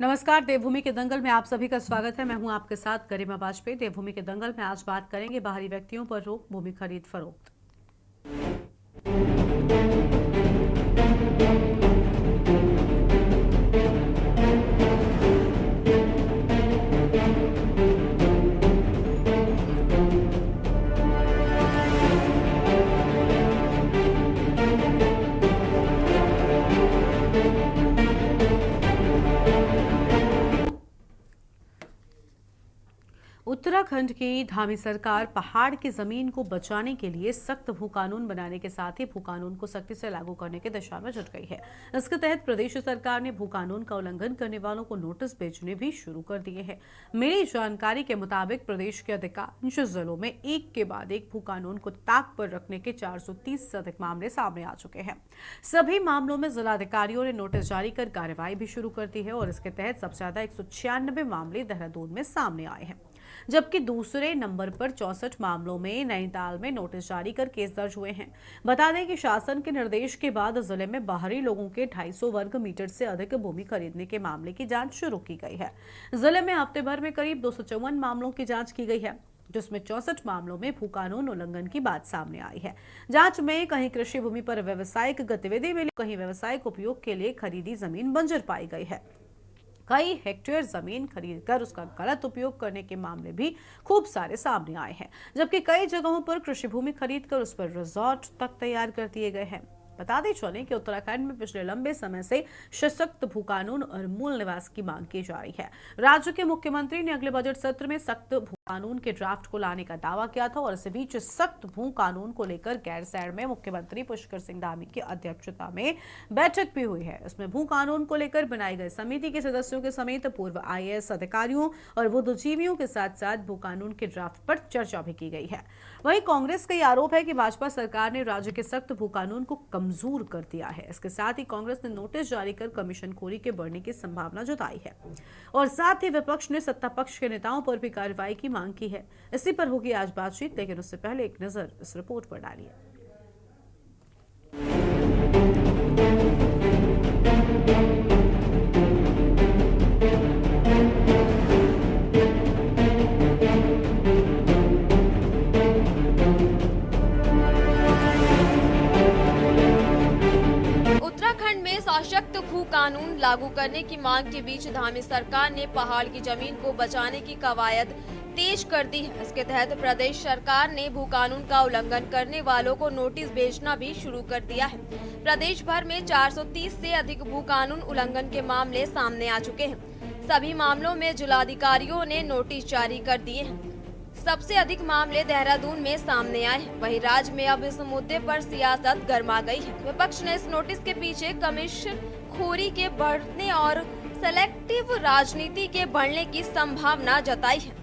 नमस्कार। देवभूमि के दंगल में आप सभी का स्वागत है। मैं हूं आपके साथ गरिमा वाजपेयी। देवभूमि के दंगल में आज बात करेंगे बाहरी व्यक्तियों पर रोक, भूमि खरीद फरोख्त। उत्तराखंड की धामी सरकार पहाड़ की जमीन को बचाने के लिए सख्त भू कानून बनाने के साथ ही भू कानून को सख्ती से लागू करने की दिशा में जुट गई है। इसके तहत प्रदेश सरकार ने भू कानून का उल्लंघन करने वालों को नोटिस भेजने भी शुरू कर दिए हैं। मेरी जानकारी के मुताबिक प्रदेश के अधिकांश जिलों में एक के बाद एक भू कानून को ताक पर रखने के 430 से अधिक मामले सामने आ चुके हैं। सभी मामलों में जिलाधिकारियों ने नोटिस जारी कर कार्रवाई भी शुरू कर दी है और इसके तहत सबसे ज्यादा 196 मामले देहरादून में सामने आए हैं, जबकि दूसरे नंबर पर 64 मामलों में नैनीताल में नोटिस जारी कर केस दर्ज हुए हैं। बता दें कि शासन के निर्देश के बाद जिले में बाहरी लोगों के 250 वर्ग मीटर से अधिक भूमि खरीदने के मामले की जांच शुरू की गई है। जिले में हफ्ते भर में करीब 254 मामलों की जांच की गई है, जिसमें 64 मामलों में भू कानून उल्लंघन की बात सामने आई है। जांच में कहीं कृषि भूमि पर व्यावसायिक गतिविधि मिली, कहीं व्यावसायिक उपयोग के लिए खरीदी जमीन बंजर पाई गई है। कई हेक्टेयर जमीन खरीदकर उसका गलत उपयोग करने के मामले भी खूब सारे सामने आए हैं, जबकि कई जगहों पर कृषि भूमि खरीदकर उस पर रिजॉर्ट तक तैयार कर दिए गए हैं। बताते चलें कि उत्तराखंड में पिछले लंबे समय से सशक्त भू कानून और मूल निवास की मांग की जा रही है। राज्य के मुख्यमंत्री ने अगले बजट सत्र में सख्त भू कानून के ड्राफ्ट को लाने का दावा किया था और इस बीच सख्त भू कानून को लेकर गैरसैंण में मुख्यमंत्री पुष्कर सिंह धामी की अध्यक्षता में बैठक भी हुई है। इसमें भू कानून को लेकर बनाई गई समिति के सदस्यों के समेत पूर्व IAS अधिकारियों और बुद्धिजीवियों के साथ साथ भू कानून के ड्राफ्ट पर चर्चा भी की गई है। वहीं कांग्रेस का आरोप है कि भाजपा सरकार ने राज्य के सख्त भू कानून को कमजोर कर दिया है। इसके साथ ही कांग्रेस ने नोटिस जारी कर कमीशनखोरी के बढ़ने की संभावना जताई है और साथ ही विपक्ष ने सत्ता पक्ष के नेताओं पर भी कार्रवाई की मांग की है। इसी पर होगी आज बातचीत, लेकिन उससे पहले एक नजर इस रिपोर्ट पर डालिए। उत्तराखंड में सशक्त भू कानून लागू करने की मांग के बीच धामी सरकार ने पहाड़ की जमीन को बचाने की कवायद तेज कर दी है। इसके तहत प्रदेश सरकार ने भू कानून का उल्लंघन करने वालों को नोटिस भेजना भी शुरू कर दिया है। प्रदेश भर में 430 से अधिक भू कानून उल्लंघन के मामले सामने आ चुके हैं। सभी मामलों में जिलाधिकारियों ने नोटिस जारी कर दिए हैं। सबसे अधिक मामले देहरादून में सामने आए हैं। वहीं राज्य में अब इस मुद्दे पर सियासत गर्मा गई है। विपक्ष ने इस नोटिस के पीछे कमीशन खोरी के बढ़ने और सेलेक्टिव राजनीति के बढ़ने की संभावना जताई है।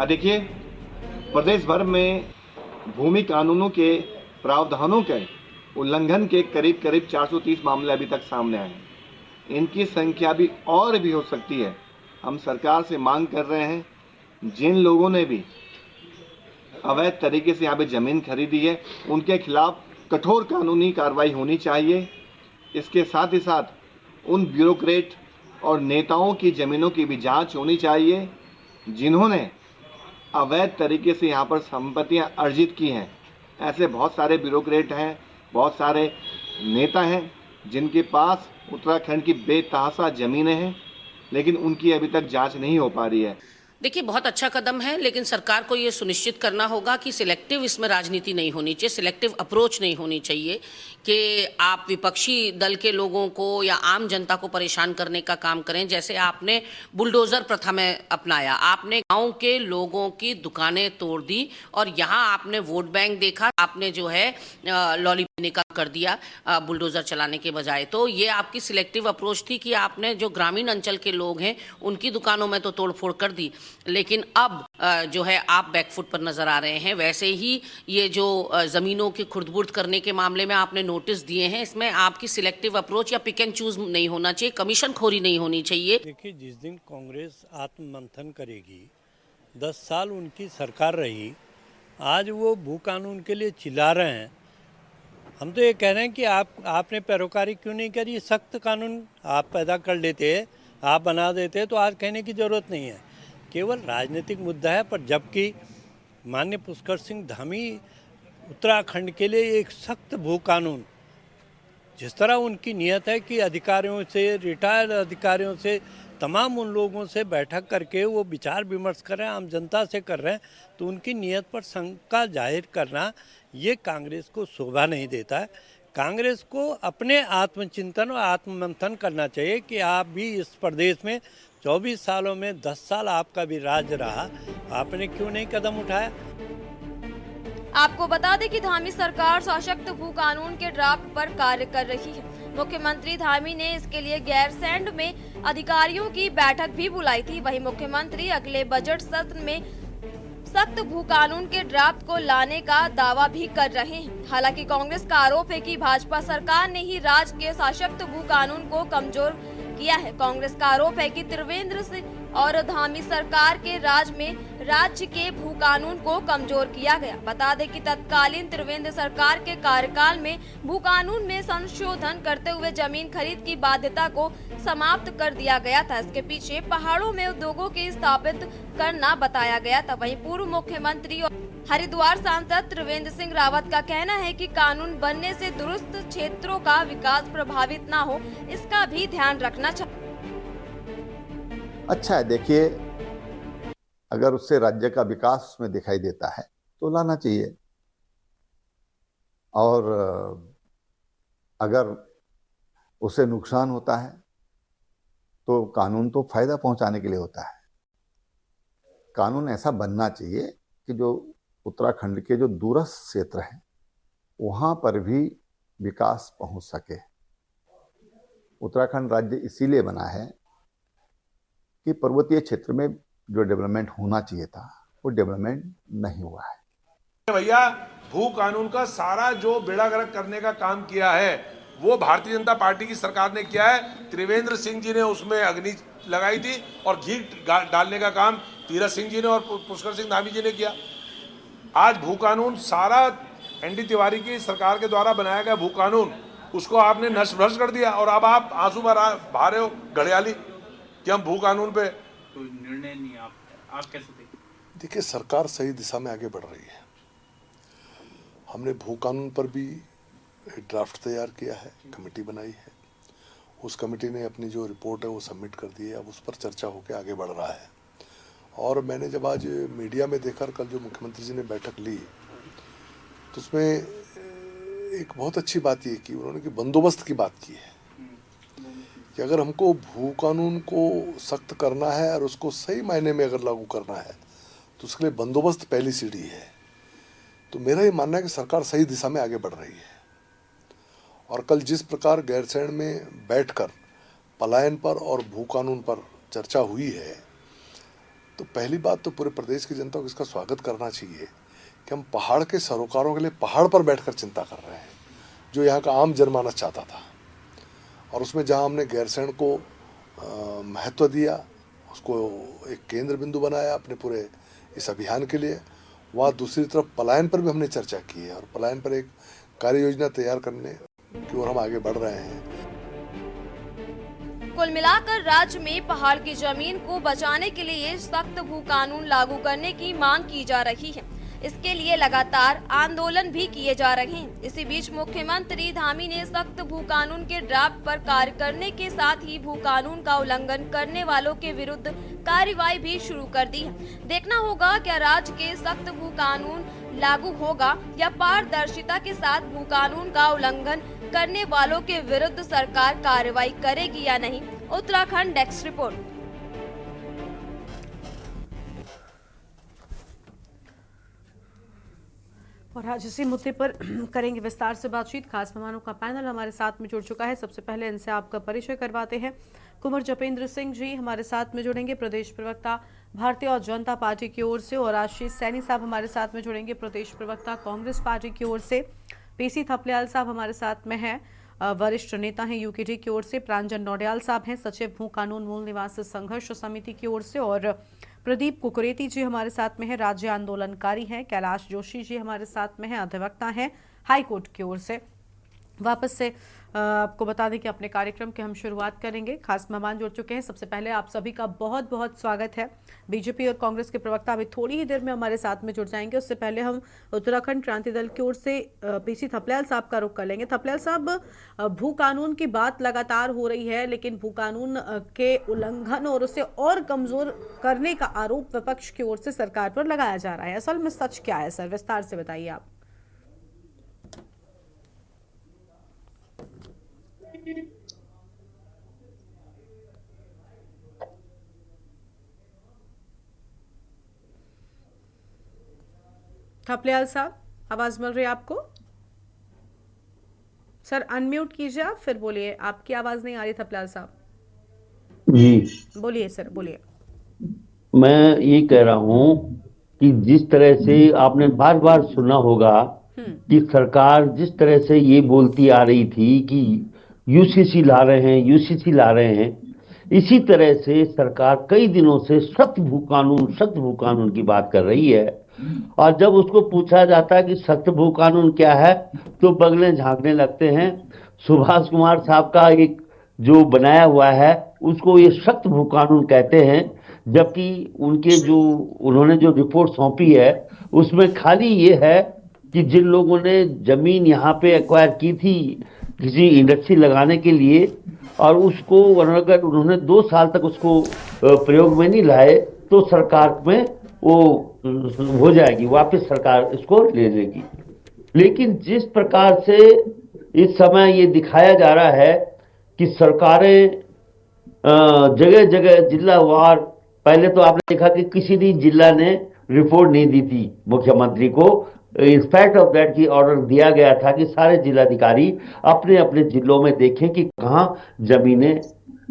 देखिए, प्रदेश भर में भूमि कानूनों के प्रावधानों के उल्लंघन के करीब 430 मामले अभी तक सामने आए हैं। इनकी संख्या भी और भी हो सकती है। हम सरकार से मांग कर रहे हैं, जिन लोगों ने भी अवैध तरीके से यहाँ पे ज़मीन खरीदी है, उनके खिलाफ कठोर कानूनी कार्रवाई होनी चाहिए। इसके साथ ही साथ उन ब्यूरोक्रेट और नेताओं की ज़मीनों की भी जांच होनी चाहिए, जिन्होंने अवैध तरीके से यहाँ पर संपत्तियाँ अर्जित की हैं। ऐसे बहुत सारे ब्यूरोक्रेट हैं, बहुत सारे नेता हैं, जिनके पास उत्तराखंड की बेतहाशा ज़मीनें हैं, लेकिन उनकी अभी तक जांच नहीं हो पा रही है। देखिए, बहुत अच्छा कदम है, लेकिन सरकार को ये सुनिश्चित करना होगा कि सिलेक्टिव इसमें राजनीति नहीं होनी चाहिए, सिलेक्टिव अप्रोच नहीं होनी चाहिए कि आप विपक्षी दल के लोगों को या आम जनता को परेशान करने का काम करें। जैसे आपने बुलडोज़र प्रथा में अपनाया, आपने गांव के लोगों की दुकानें तोड़ दी और यहाँ आपने वोट बैंक देखा, आपने जो है लॉलीपॉप का कर दिया बुलडोज़र चलाने के बजाय। तो ये आपकी सिलेक्टिव अप्रोच थी कि आपने जो ग्रामीण अंचल के लोग हैं उनकी दुकानों में तो तोड़फोड़ कर दी, लेकिन अब जो है आप बैकफुट पर नजर आ रहे हैं। वैसे ही ये जो ज़मीनों की खुर्द-बुर्द करने के मामले में आपने नोटिस दिए हैं, इसमें आपकी सिलेक्टिव अप्रोच या पिक एंड चूज नहीं होना चाहिए, कमीशन खोरी नहीं होनी चाहिए। देखिए, जिस दिन कांग्रेस आत्ममंथन करेगी, 10 साल उनकी सरकार रही, आज वो भू कानून के लिए चिल्ला रहे हैं। हम तो ये कह रहे हैं कि आपने पैरोकारी क्यों नहीं करी, सख्त कानून आप पैदा कर लेते, आप बना देते तो आज कहने की ज़रूरत नहीं है। केवल राजनीतिक मुद्दा है, पर जबकि माननीय पुष्कर सिंह धामी उत्तराखंड के लिए एक सख्त भू कानून, जिस तरह उनकी नीयत है कि अधिकारियों से, रिटायर्ड अधिकारियों से, तमाम उन लोगों से बैठक करके वो विचार विमर्श कर रहे हैं, आम जनता से कर रहे हैं, तो उनकी नीयत पर शंका जाहिर करना ये कांग्रेस को शोभा नहीं देता है। कांग्रेस को अपने आत्मचिंतन और आत्ममंथन करना चाहिए कि आप भी इस प्रदेश में 24 सालों में 10 साल आपका भी राज रहा, आपने क्यों नहीं कदम उठाया। आपको बता दें कि धामी सरकार सशक्त भू कानून के ड्राफ्ट पर कार्य कर रही है। मुख्यमंत्री धामी ने इसके लिए गैरसैंण में अधिकारियों की बैठक भी बुलाई थी। वहीं मुख्यमंत्री अगले बजट सत्र में सख्त भू कानून के ड्राफ्ट को लाने का दावा भी कर रहे हैं। हालांकि कांग्रेस का आरोप है कि भाजपा सरकार ने ही राज्य के सशक्त भू कानून को कमजोर किया है। कांग्रेस का आरोप है कि त्रिवेंद्र सिंह और धामी सरकार के राज में राज्य के भू कानून को कमजोर किया गया। बता दें कि तत्कालीन त्रिवेंद्र सरकार के कार्यकाल में भू कानून में संशोधन करते हुए जमीन खरीद की बाध्यता को समाप्त कर दिया गया था। इसके पीछे पहाड़ों में उद्योगों की स्थापित करना बताया गया था। वहीं पूर्व मुख्यमंत्री और हरिद्वार सांसद त्रिवेंद्र सिंह रावत का कहना है कि कानून बनने से दूरस्थ क्षेत्रों का विकास प्रभावित न हो, इसका भी ध्यान रखना चाहिए। अच्छा है, देखिए अगर उससे राज्य का विकास उसमें दिखाई देता है तो लाना चाहिए, और अगर उससे नुकसान होता है तो कानून तो फायदा पहुंचाने के लिए होता है। कानून ऐसा बनना चाहिए कि जो उत्तराखंड के जो दूरस्थ क्षेत्र हैं वहां पर भी विकास पहुंच सके। उत्तराखंड राज्य इसीलिए बना है कि पर्वतीय क्षेत्र में जो डेवलपमेंट होना चाहिए था वो डेवलपमेंट नहीं हुआ है। भैया भू कानून का सारा जो बेड़ा गर्क करने का काम किया है वो भारतीय जनता पार्टी की सरकार ने किया है। त्रिवेंद्र सिंह जी ने उसमें अग्नि लगाई थी और घी डालने का काम तीरथ सिंह जी ने और पुष्कर सिंह धामी जी ने किया। आज भू कानून सारा एनडी तिवारी की सरकार के द्वारा बनाया गया भू कानून, उसको आपने नष्ट भ्रष्ट कर दिया और अब आप आंसू बहा रहे हो घड़ियाली कि हम भू कानून पे कोई निर्णय नहीं। आप कैसे देखते? देखिए, सरकार सही दिशा में आगे बढ़ रही है। हमने भू कानून पर भी एक ड्राफ्ट तैयार किया है, कमेटी बनाई है। उस कमेटी ने अपनी जो रिपोर्ट है वो सबमिट कर दी है। अब उस पर चर्चा होकर आगे बढ़ रहा है। और मैंने जब आज मीडिया में देखा कल जो मुख्यमंत्री जी ने बैठक ली तो उसमें एक बहुत अच्छी बात ये की उन्होंने कि बंदोबस्त की बात की है कि अगर हमको भू कानून को सख्त करना है और उसको सही मायने में अगर लागू करना है तो उसके लिए बंदोबस्त पहली सीढ़ी है। तो मेरा ये मानना है कि सरकार सही दिशा में आगे बढ़ रही है। और कल जिस प्रकार गैरसैंण में बैठकर पलायन पर और भू कानून पर चर्चा हुई है तो पहली बात तो पूरे प्रदेश की जनता को इसका स्वागत करना चाहिए कि हम पहाड़ के सरोकारों के लिए पहाड़ पर बैठकर चिंता कर रहे हैं, जो यहाँ का आम जनमानस चाहता था। और उसमें जहाँ हमने गैरसैंण को महत्व दिया, उसको एक केंद्र बिंदु बनाया अपने पूरे इस अभियान के लिए, वहाँ दूसरी तरफ पलायन पर भी हमने चर्चा की है और पलायन पर एक कार्य योजना तैयार करने की ओर हम आगे बढ़ रहे हैं। कुल मिलाकर राज्य में पहाड़ की जमीन को बचाने के लिए सख्त भू कानून लागू करने की मांग की जा रही है। इसके लिए लगातार आंदोलन भी किए जा रहे हैं। इसी बीच मुख्यमंत्री धामी ने सख्त भू कानून के ड्राफ्ट पर कार्य करने के साथ ही भू कानून का उल्लंघन करने वालों के विरुद्ध कार्रवाई भी शुरू कर दी है। देखना होगा क्या राज्य के सख्त भू कानून लागू होगा या पारदर्शिता के साथ भू कानून का उल्लंघन करने वालों के विरुद्ध सरकार कार्रवाई करेगी या नहीं। Uttarakhand desk report. और आज इसी मुद्दे पर करेंगे विस्तार से बातचीत। खास मेहमानों का पैनल हमारे साथ में जुड़ चुका है। सबसे पहले इनसे आपका परिचय करवाते हैं। कुंवर जपेंद्र सिंह जी हमारे साथ में जुड़ेंगे, प्रदेश प्रवक्ता भारतीय जनता पार्टी की ओर से, और आशीष सैनी साहब हमारे साथ में जुड़ेंगे, प्रदेश प्रवक्ता कांग्रेस पार्टी की ओर से। पीसी थपलियाल साहब हमारे साथ में हैं, वरिष्ठ नेता हैं यूकेडी की ओर से। प्रांजन नौडियाल साहब हैं, सचिव भू कानून मूल निवास संघर्ष समिति की ओर से। और प्रदीप कुकरेती जी हमारे साथ में हैं, राज्य आंदोलनकारी हैं। कैलाश जोशी जी हमारे साथ में हैं, अधिवक्ता हैं, हाईकोर्ट की ओर से। वापस से आपको बता दें कि अपने कार्यक्रम की हम शुरुआत करेंगे। खास मेहमान जुड़ चुके हैं। सबसे पहले आप सभी का बहुत बहुत स्वागत है। बीजेपी और कांग्रेस के प्रवक्ता अभी थोड़ी ही देर में हमारे साथ में जुड़ जाएंगे। उससे पहले हम उत्तराखंड क्रांति दल की ओर से पीसी थपलियाल साहब का रुख कर लेंगे। थपलियाल साहब, भू कानून की बात लगातार हो रही है, लेकिन भू कानून के उल्लंघन और उसे और कमजोर करने का आरोप विपक्ष की ओर से सरकार पर लगाया जा रहा है। असल में सच क्या है सर, विस्तार से बताइए आप। थपलियाल साहब, आवाज मिल रही है आपको? सर अनम्यूट कीजिए आप, फिर बोलिए। आपकी आवाज नहीं आ रही थपलियाल साहब जी। बोलिए सर, बोलिए। मैं ये कह रहा हूं कि जिस तरह से आपने बार बार सुना होगा कि सरकार जिस तरह से ये बोलती आ रही थी कि यूसीसी ला रहे हैं, यूसीसी ला रहे हैं, इसी तरह से सरकार कई दिनों से सख्त भू कानून की बात कर रही है। और जब उसको पूछा जाता है कि सख्त भू कानून क्या है तो बगलें झांकने लगते हैं। सुभाष कुमार साहब का एक जो बनाया हुआ है उसको ये सख्त भू कानून कहते हैं, जबकि उनके जो उन्होंने जो रिपोर्ट सौंपी है उसमें खाली ये है कि जिन लोगों ने जमीन यहाँ पे एक्वायर की थी किसी इंडस्ट्री लगाने के लिए और उसको अगर उन्होंने 2 साल तक उसको प्रयोग में नहीं लाए तो सरकार में वो हो जाएगी, वापस सरकार इसको ले लेगी। लेकिन जिस प्रकार से इस समय ये दिखाया जा रहा है कि सरकारें जगह जगह जिलावार, पहले तो आपने देखा कि किसी भी जिला ने रिपोर्ट नहीं दी थी मुख्यमंत्री को। इंस्पेक्ट ऑफ दैट की ऑर्डर दिया गया था कि सारे जिलाधिकारी अपने अपने जिलों में देखें कि कहाँ जमीनें।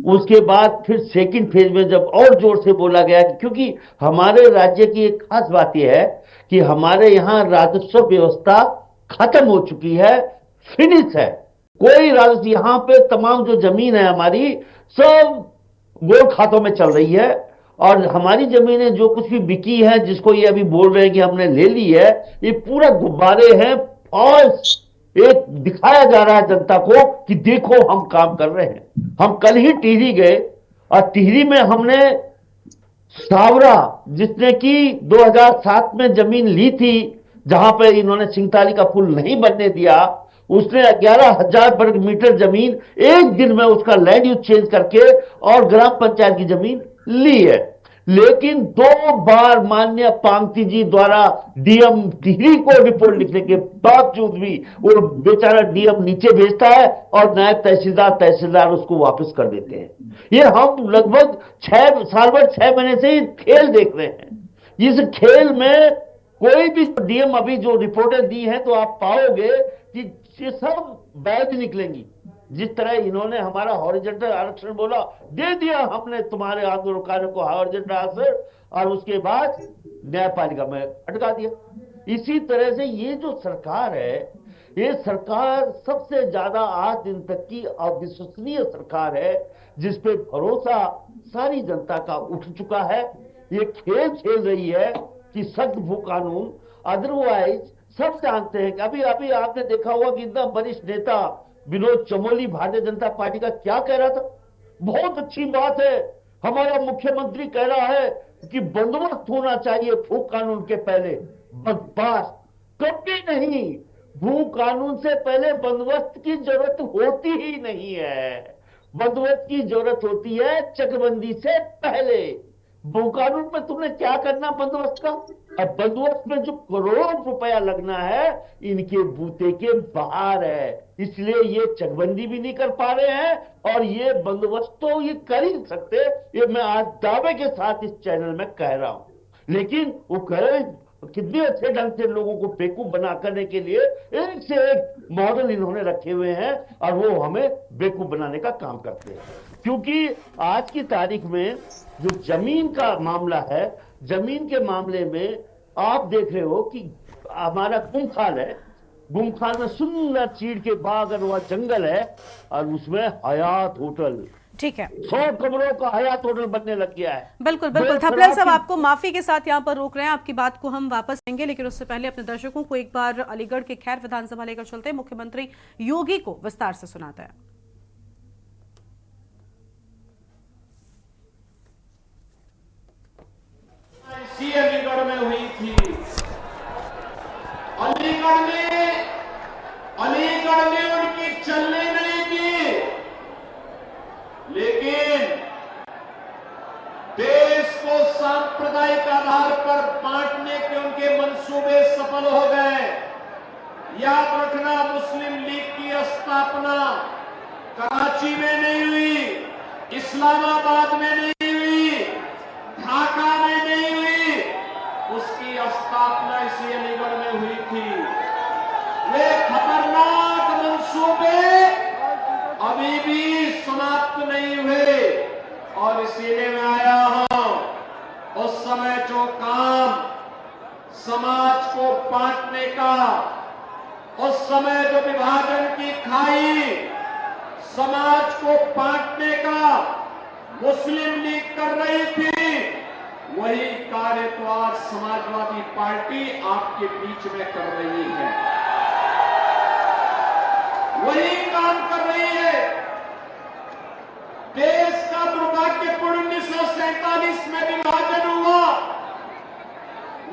उसके बाद फिर सेकंड फेज में जब और जोर से बोला गया कि क्योंकि हमारे राज्य की एक खास बात यह है कि हमारे यहाँ राजस्व व्यवस्था खत्म हो चुकी है, फिनिश है। कोई राजस्व, यहाँ पे तमाम जो जमीन है हमारी सब गोल खातों में चल रही है और हमारी जमीनें जो कुछ भी बिकी है, जिसको ये अभी बोल रहे हैं कि हमने ले ली है, ये पूरा गुब्बारे हैं, फॉल्स। एक दिखाया जा रहा है जनता को कि देखो हम काम कर रहे हैं। हम कल ही टिहरी गए और टिहरी में हमने सावरा, जिसने कि 2007 में जमीन ली थी जहां पे इन्होंने सिंगताली का पुल नहीं बनने दिया, उसने 11,000 वर्ग मीटर जमीन एक दिन में उसका लैंड यूज चेंज करके और ग्राम पंचायत की जमीन ली है। लेकिन 2 बार माननीय पांगती जी द्वारा डीएम टिहरी को रिपोर्ट लिखने के बावजूद भी वो बेचारा डीएम नीचे भेजता है और नायब तहसीलदार उसको वापस कर देते हैं। ये हम लगभग 6 साल भर 6 महीने से खेल देख रहे हैं। इस खेल में कोई भी डीएम अभी जो रिपोर्टें दी हैं तो आप पाओगे कि ये सब वैध निकलेंगी। जिस तरह इन्होंने हमारा हॉरिजॉन्टल आरक्षण बोला, दे दिया हमने तुम्हारे आंदोलनकारियों को हॉरिजॉन्टल आरक्षण, और उसके बाद न्यायपालिका में अटका दिया। इसी तरह से ये जो सरकार है, ये सरकार सबसे ज्यादा आज दिन तक की अविश्वसनीय सरकार है, जिसपे भरोसा सारी जनता का उठ चुका है। ये खेल खेल रही है कि सख्त भू कानून, अदरवाइज सब जानते हैं कि अभी आपने देखा होगा कि इतना वरिष्ठ नेता विनोद चमोली भारतीय जनता पार्टी का क्या कह रहा था। बहुत अच्छी बात है, हमारा मुख्यमंत्री कह रहा है कि बंदोबस्त होना चाहिए भू कानून के पहले। बस कभी नहीं, भू कानून से पहले बंदोबस्त की जरूरत होती ही नहीं है। बंदोबस्त की जरूरत होती है चकबंदी से पहले। भू कानून में तुमने क्या करना बंदोबस्त का? अब बंदोबस्त में जो करोड़ों रुपया लगना है इनके बूते के बाहर है, इसलिए ये चकबंदी भी नहीं कर पा रहे हैं और ये बंदोबस्त तो ये कर ही सकते। ये मैं आज दावे के साथ इस चैनल में कह रहा हूं। लेकिन वो कह रहे कितने अच्छे ढंग से लोगों को बेवकूफ बना करने के लिए एक से एक मॉडल इन्होंने रखे हुए हैं और वो हमें बेवकूफ बनाने का काम करते हैं। क्योंकि आज की तारीख में जो जमीन का मामला है, जमीन के मामले में आप देख रहे हो कि हमारा गुमखाल है, गुमखाल में सुंदर चीड़ के बाग और वह जंगल है और उसमें हयात होटल ठीक है, 100 कमरों का हयात होटल बनने लग गया है। बिल्कुल बिल्कुल। थपलियाल साहब, आपको माफी के साथ यहाँ पर रोक रहे हैं, आपकी बात को हम वापस लेंगे, लेकिन उससे पहले अपने दर्शकों को एक बार अलीगढ़ के खैर विधानसभा लेकर चलते हैं। मुख्यमंत्री योगी को विस्तार से सुनाते हैं। अलीगढ़ में हुई थी। अलीगढ़ ने उनकी चलने नहीं दी, लेकिन देश को सांप्रदायिक आधार पर बांटने के उनके मंसूबे सफल हो गए। याद रखना, मुस्लिम लीग की स्थापना कराची में नहीं हुई, इस्लामाबाद में नहीं हुई, ढाका में नहीं हुई, उसकी स्थापना इसी अलीगढ़ में हुई थी। वे खतरनाक मंसूबे अभी भी समाप्त नहीं हुए और इसीलिए मैं आया हूं। उस समय जो काम समाज को बांटने का, उस समय जो विभाजन की खाई समाज को बांटने का मुस्लिम लीग कर रही थी, वही कार्य तो आज समाजवादी पार्टी आपके बीच में कर रही है, वही काम कर रही है। देश का दुर्भाग्यपूर्ण 1947 में विभाजन हुआ,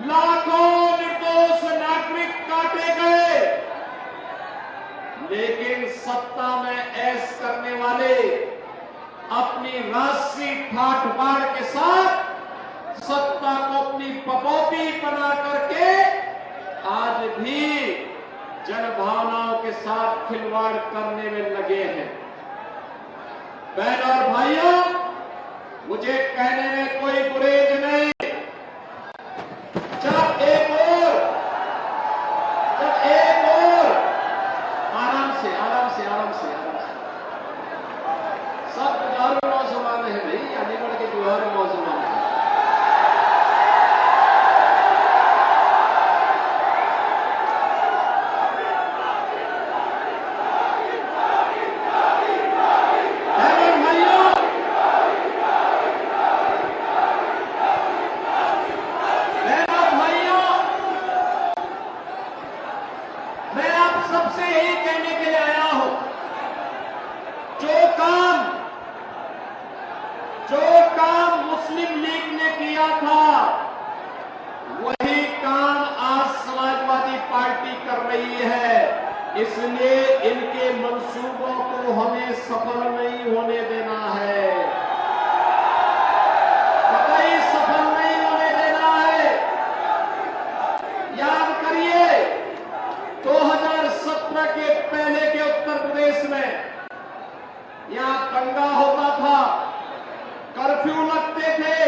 लाखों निर्दोष नागरिक काटे गए, लेकिन सत्ता में ऐश करने वाले अपनी राष्ट्रीय ठाट बाट के साथ सत्ता को अपनी पपौती बना करके आज भी जनभावनाओं के साथ खिलवाड़ करने में लगे हैं। बहनों और भाइयों, मुझे कहने में कोई गुरेज नहीं। जब एक और आराम से सब जुझारू नौजवान है भाई, अलीगढ़ के जुझारू नौजवान है। सबसे यही कहने के लिए आया हूं, जो काम मुस्लिम लीग ने किया था, वही काम आज समाजवादी पार्टी कर रही है। इसलिए इनके मंसूबों को हमें सफल नहीं होने देना है, कतई सफल नहीं होने देना है। याद करिए, 2017 के पहले के उत्तर प्रदेश में यहां दंगा होता था, कर्फ्यू लगते थे,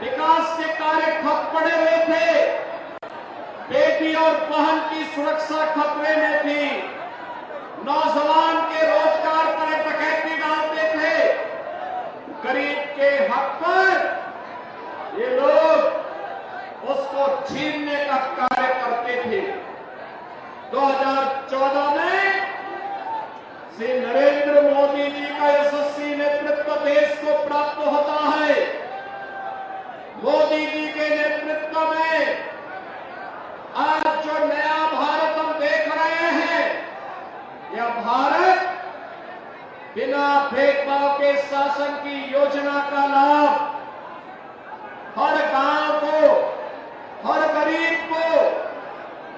विकास के कार्य ठप पड़े हुए थे, बेटी और बहन की सुरक्षा खतरे में थी, नौजवान के रोजगार पर डकैती डालते थे, गरीब के हक पर ये लोग उसको छीनने का कार्य करते थे। 2014 में श्री नरेंद्र मोदी जी का यशस्वी नेतृत्व देश को प्राप्त होता है। मोदी जी के नेतृत्व में आज जो नया भारत हम देख रहे हैं, यह भारत बिना भेदभाव के शासन की योजना का लाभ हर गांव को, हर गरीब को,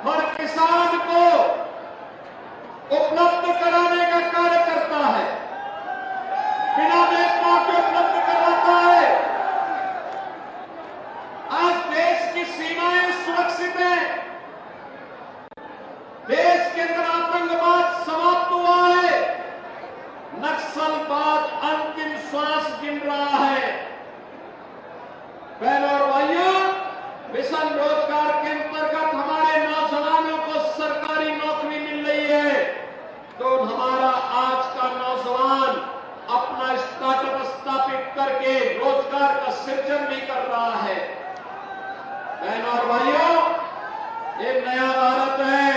हर किसान को उपलब्ध कराने का कार्य करता है, बिना भेदभाव के उपलब्ध कराता है। आज देश की सीमाएं सुरक्षित हैं, देश के अंदर आतंकवाद समाप्त हुआ है, नक्सलवाद अंतिम श्वास गिन रहा है। बहनों और भाइयों, मिशन रोजगार के अंतर्गत हमारे नौजवानों को सरकारी नौकरी मिल रही है, तो हमारा आज का नौजवान अपना स्टार्टअप स्थापित करके रोजगार का सृजन भी कर रहा है। बहनों और भाइयों, ये नया भारत है।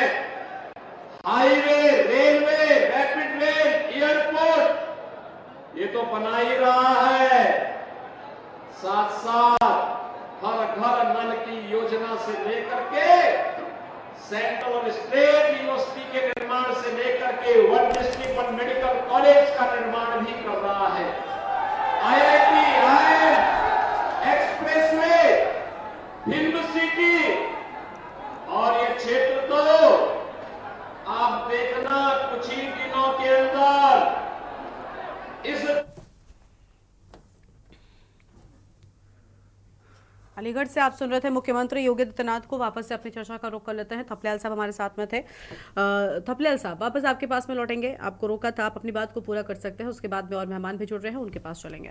Highway, railway, rapid rail, airport, ये तो बना ही रहा है। साथ साथ हर घर नल की योजना से लेकर के सेंट्रल और स्टेट यूनिवर्सिटी के निर्माण से लेकर के 1 डिस्ट्रिक्ट 1 मेडिकल कॉलेज का निर्माण भी कर रहा है। IIT, एक्सप्रेसवे, फिल्म सिटी, और ये क्षेत्र तो आप देखना कुछ ही दिनों के अंदर इस अलीगढ़ से आप सुन रहे थे मुख्यमंत्री योगी आदित्यनाथ को। वापस से अपनी चर्चा का रुख कर लेते हैं। थपलियाल साहब हमारे साथ में थे। थपलियाल साहब, वापस आपके पास में लौटेंगे। आपको रोका था, आप अपनी बात को पूरा कर सकते हैं, उसके बाद में और मेहमान भी जुड़ रहे हैं, उनके पास चलेंगे।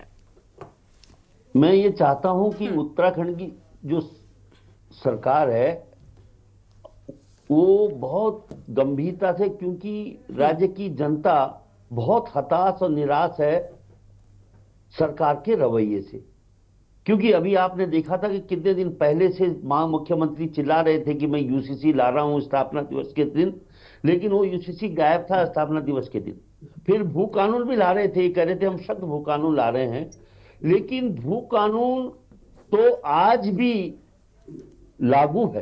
मैं ये चाहता हूं कि उत्तराखंड की जो सरकार है वो बहुत गंभीरता से, क्योंकि राज्य की जनता बहुत हताश और निराश है सरकार के रवैये से। क्योंकि अभी आपने देखा था कि कितने दिन पहले से मुख्यमंत्री चिल्ला रहे थे कि मैं यूसीसी ला रहा हूं स्थापना दिवस के दिन, लेकिन वो यूसीसी गायब था स्थापना दिवस के दिन। फिर भू कानून भी ला रहे थे, कह रहे थे हम सख्त भू कानून ला रहे हैं, लेकिन भू कानून तो आज भी लागू है।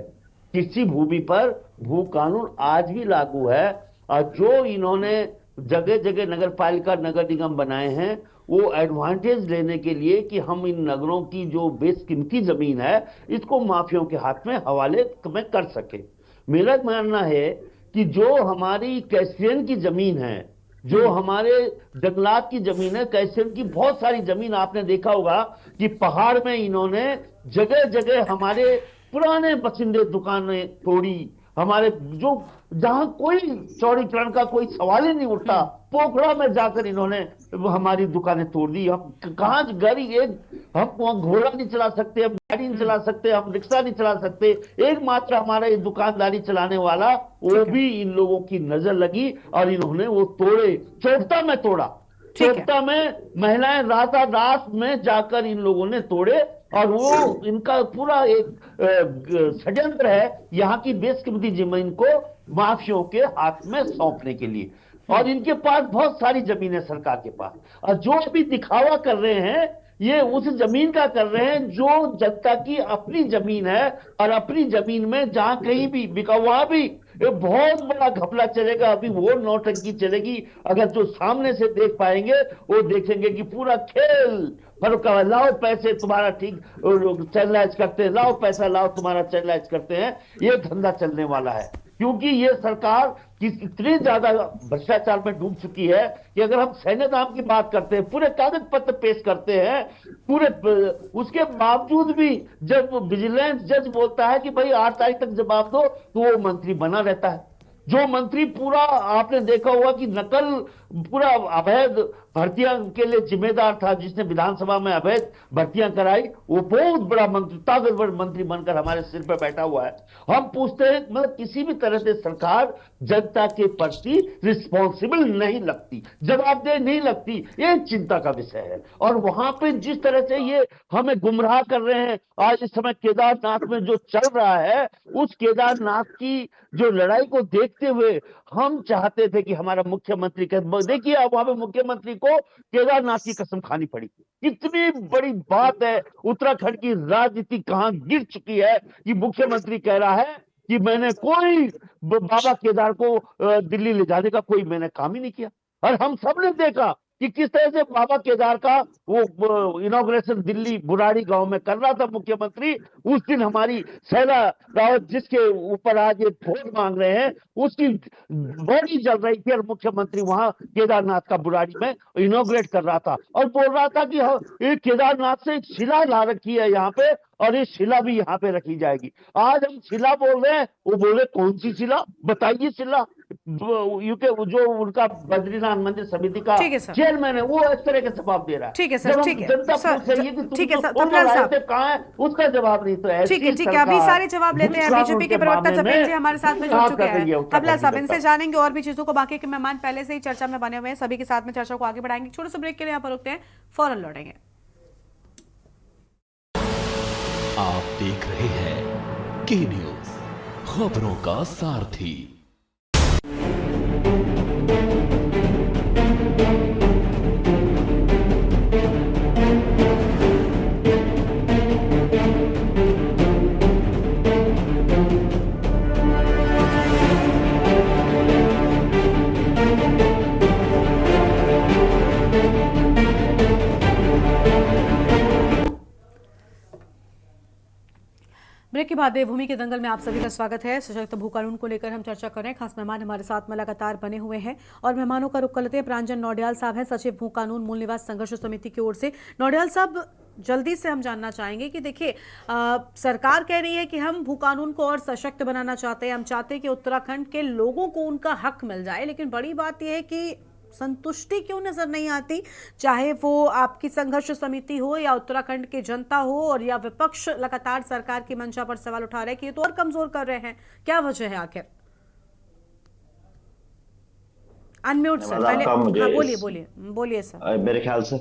किसी भूमि पर भू कानून आज भी लागू है। और जो इन्होंने जगह जगह नगर पालिका नगर निगम बनाए हैं वो एडवांटेज लेने के लिए कि हम इन नगरों की जो बेशकीमती जमीन है इसको माफियाओं के हाथ में हवाले में कर सके। मेरा मानना है कि जो हमारी कैस्ट्रियन की जमीन है, जो हमारे जंगलात की जमीन है, कैस्ट्रियन की बहुत सारी जमीन आपने देखा होगा कि पहाड़ में इन्होंने जगह जगह हमारे पुराने बसिंदे दुकानें तोड़ी। हमारे जो जहां कोई चौड़ीकरण का कोई सवाल ही नहीं उठता, पोखरा में जाकर इन्होंने हमारी दुकानें तोड़ दी। हम कहाँ गाड़ी, हम वहां घोड़ा नहीं चला सकते, हम गाड़ी नहीं चला सकते, हम रिक्शा नहीं चला सकते। एकमात्र हमारा ये दुकानदारी चलाने वाला, वो भी इन लोगों की नजर लगी और इन्होंने वो तोड़े। चोपता में तोड़ा, चोपता में महिलाएं रात में जाकर इन लोगों ने तोड़े। और वो इनका पूरा एक षड्यंत्र है यहाँ की बेशकीमती जमीन को माफियाओं के हाथ में सौंपने के लिए। और इनके पास बहुत सारी जमीन है सरकार के पास, और जो भी दिखावा कर रहे हैं ये उस जमीन का कर रहे हैं जो जनता की अपनी जमीन है। और अपनी जमीन में जहां कहीं भी बिका, वहां भी एक बहुत बड़ा घपला चलेगा। अभी वो नौटंकी चलेगी। अगर जो सामने से देख पाएंगे वो देखेंगे कि पूरा खेल फरुका, लाओ पैसे तुम्हारा ठीक चैनलाइज करते हैं, लाओ पैसा लाओ तुम्हारा चैनलाइज करते हैं। ये धंधा चलने वाला है, क्योंकि ये सरकार इतनी ज्यादा भ्रष्टाचार में डूब चुकी है कि अगर हम सैन्य दाम की बात करते हैं, पूरे कागज पत्र पेश करते हैं, पूरे उसके बावजूद भी जब विजिलेंस जज बोलता है कि भाई 8 तारीख तक जवाब दो, तो वो मंत्री बना रहता है। जो मंत्री पूरा आपने देखा होगा कि नकल पूरा अवैध भर्तियां के लिए जिम्मेदार था, जिसने विधानसभा में अवैध भर्तियां कराई, वो बहुत बड़ा मंत्री, ताकतवर मंत्री बनकर हमारे सिर पर बैठा हुआ है। हम पूछते हैं, मतलब किसी भी तरह से सरकार जनता के प्रति रिस्पॉन्सिबल नहीं लगती, जवाबदेह नहीं लगती, ये चिंता का विषय है। और वहां पे जिस तरह से ये हमें गुमराह कर रहे हैं, आज इस समय केदारनाथ में जो चल रहा है, उस केदारनाथ की जो लड़ाई को देखते हुए हम चाहते थे कि हमारा मुख्यमंत्री, देखिए अब वहां पे मुख्यमंत्री को केदारनाथ की कसम खानी पड़ी। कितनी बड़ी बात है, उत्तराखंड की राजनीति कहां गिर चुकी है कि मुख्यमंत्री कह रहा है कि मैंने कोई बाबा केदार को दिल्ली ले जाने का कोई मैंने काम ही नहीं किया। और हम सब ने देखा कि किस तरह से बाबा केदार का वो इनॉग्रेशन दिल्ली बुराड़ी गांव में कर रहा था मुख्यमंत्री। उस दिन हमारी शैला रावत, जिसके ऊपर आज ये वोट मांग रहे हैं, उसकी बॉडी जल रही थी और मुख्यमंत्री वहां केदारनाथ का बुराड़ी में इनॉग्रेट कर रहा था और बोल रहा था कि ये केदारनाथ से एक शिला ला रखी है यहाँ पे और ये शिला भी यहाँ पे रखी जाएगी। आज हम शिला बोल रहे हैं, वो बोल रहे कौन सी शिला, बताइए शिला। यूके जो उनका बद्रीनाथ मंदिर समिति का चेयरमैन है, वो इस तरह के जवाब दे रहा है। ठीक है सर, ठीक है, ठीक है सर, कहाँ है उसका जवाब नहीं। तो ठीक है, ठीक है, अभी सारे जवाब लेते हैं। बीजेपी के प्रवक्ता जपेल जी हमारे साथ में जुड़ चुके हैं। तबला साहब, इनसे जानेंगे और भी चीजों को। बाकी के मेहमान पहले से ही चर्चा में बने हुए हैं, सभी के साथ में चर्चा को आगे बढ़ाएंगे। छोटे से ब्रेक के लिए यहाँ पर रुकते हैं, फौरन लौटेंगे। आप देख रहे हैं के न्यूज, खबरों का सारथी। ब्रेक के बाद देवभूमि के दंगल में आप सभी का स्वागत है। सशक्त भू कानून को लेकर हम चर्चा कर रहे हैं। खास मेहमान हमारे साथ में लगातार बने हुए हैं और मेहमानों का रुख कर लेते हैं। प्रांजन नौडियाल साहब हैं, सचिव भू कानून मूल निवास संघर्ष समिति की ओर से। नौडियाल साहब, जल्दी से हम जानना चाहेंगे कि देखिए, सरकार कह रही है कि हम भू कानून को और सशक्त बनाना चाहते हैं, हम चाहते हैं कि उत्तराखंड के लोगों को उनका हक मिल जाए, लेकिन बड़ी बात यह है कि संतुष्टि क्यों नजर नहीं आती, चाहे वो आपकी संघर्ष समिति हो या उत्तराखंड की जनता हो और या विपक्ष लगातार सरकार की मंशा पर सवाल उठा रहे हैं कि ये तो और कमजोर कर रहे हैं। क्या वजह है आखिर? अनम्यूट सर, पहले हाँ, बोलिए सर। मेरे ख्याल से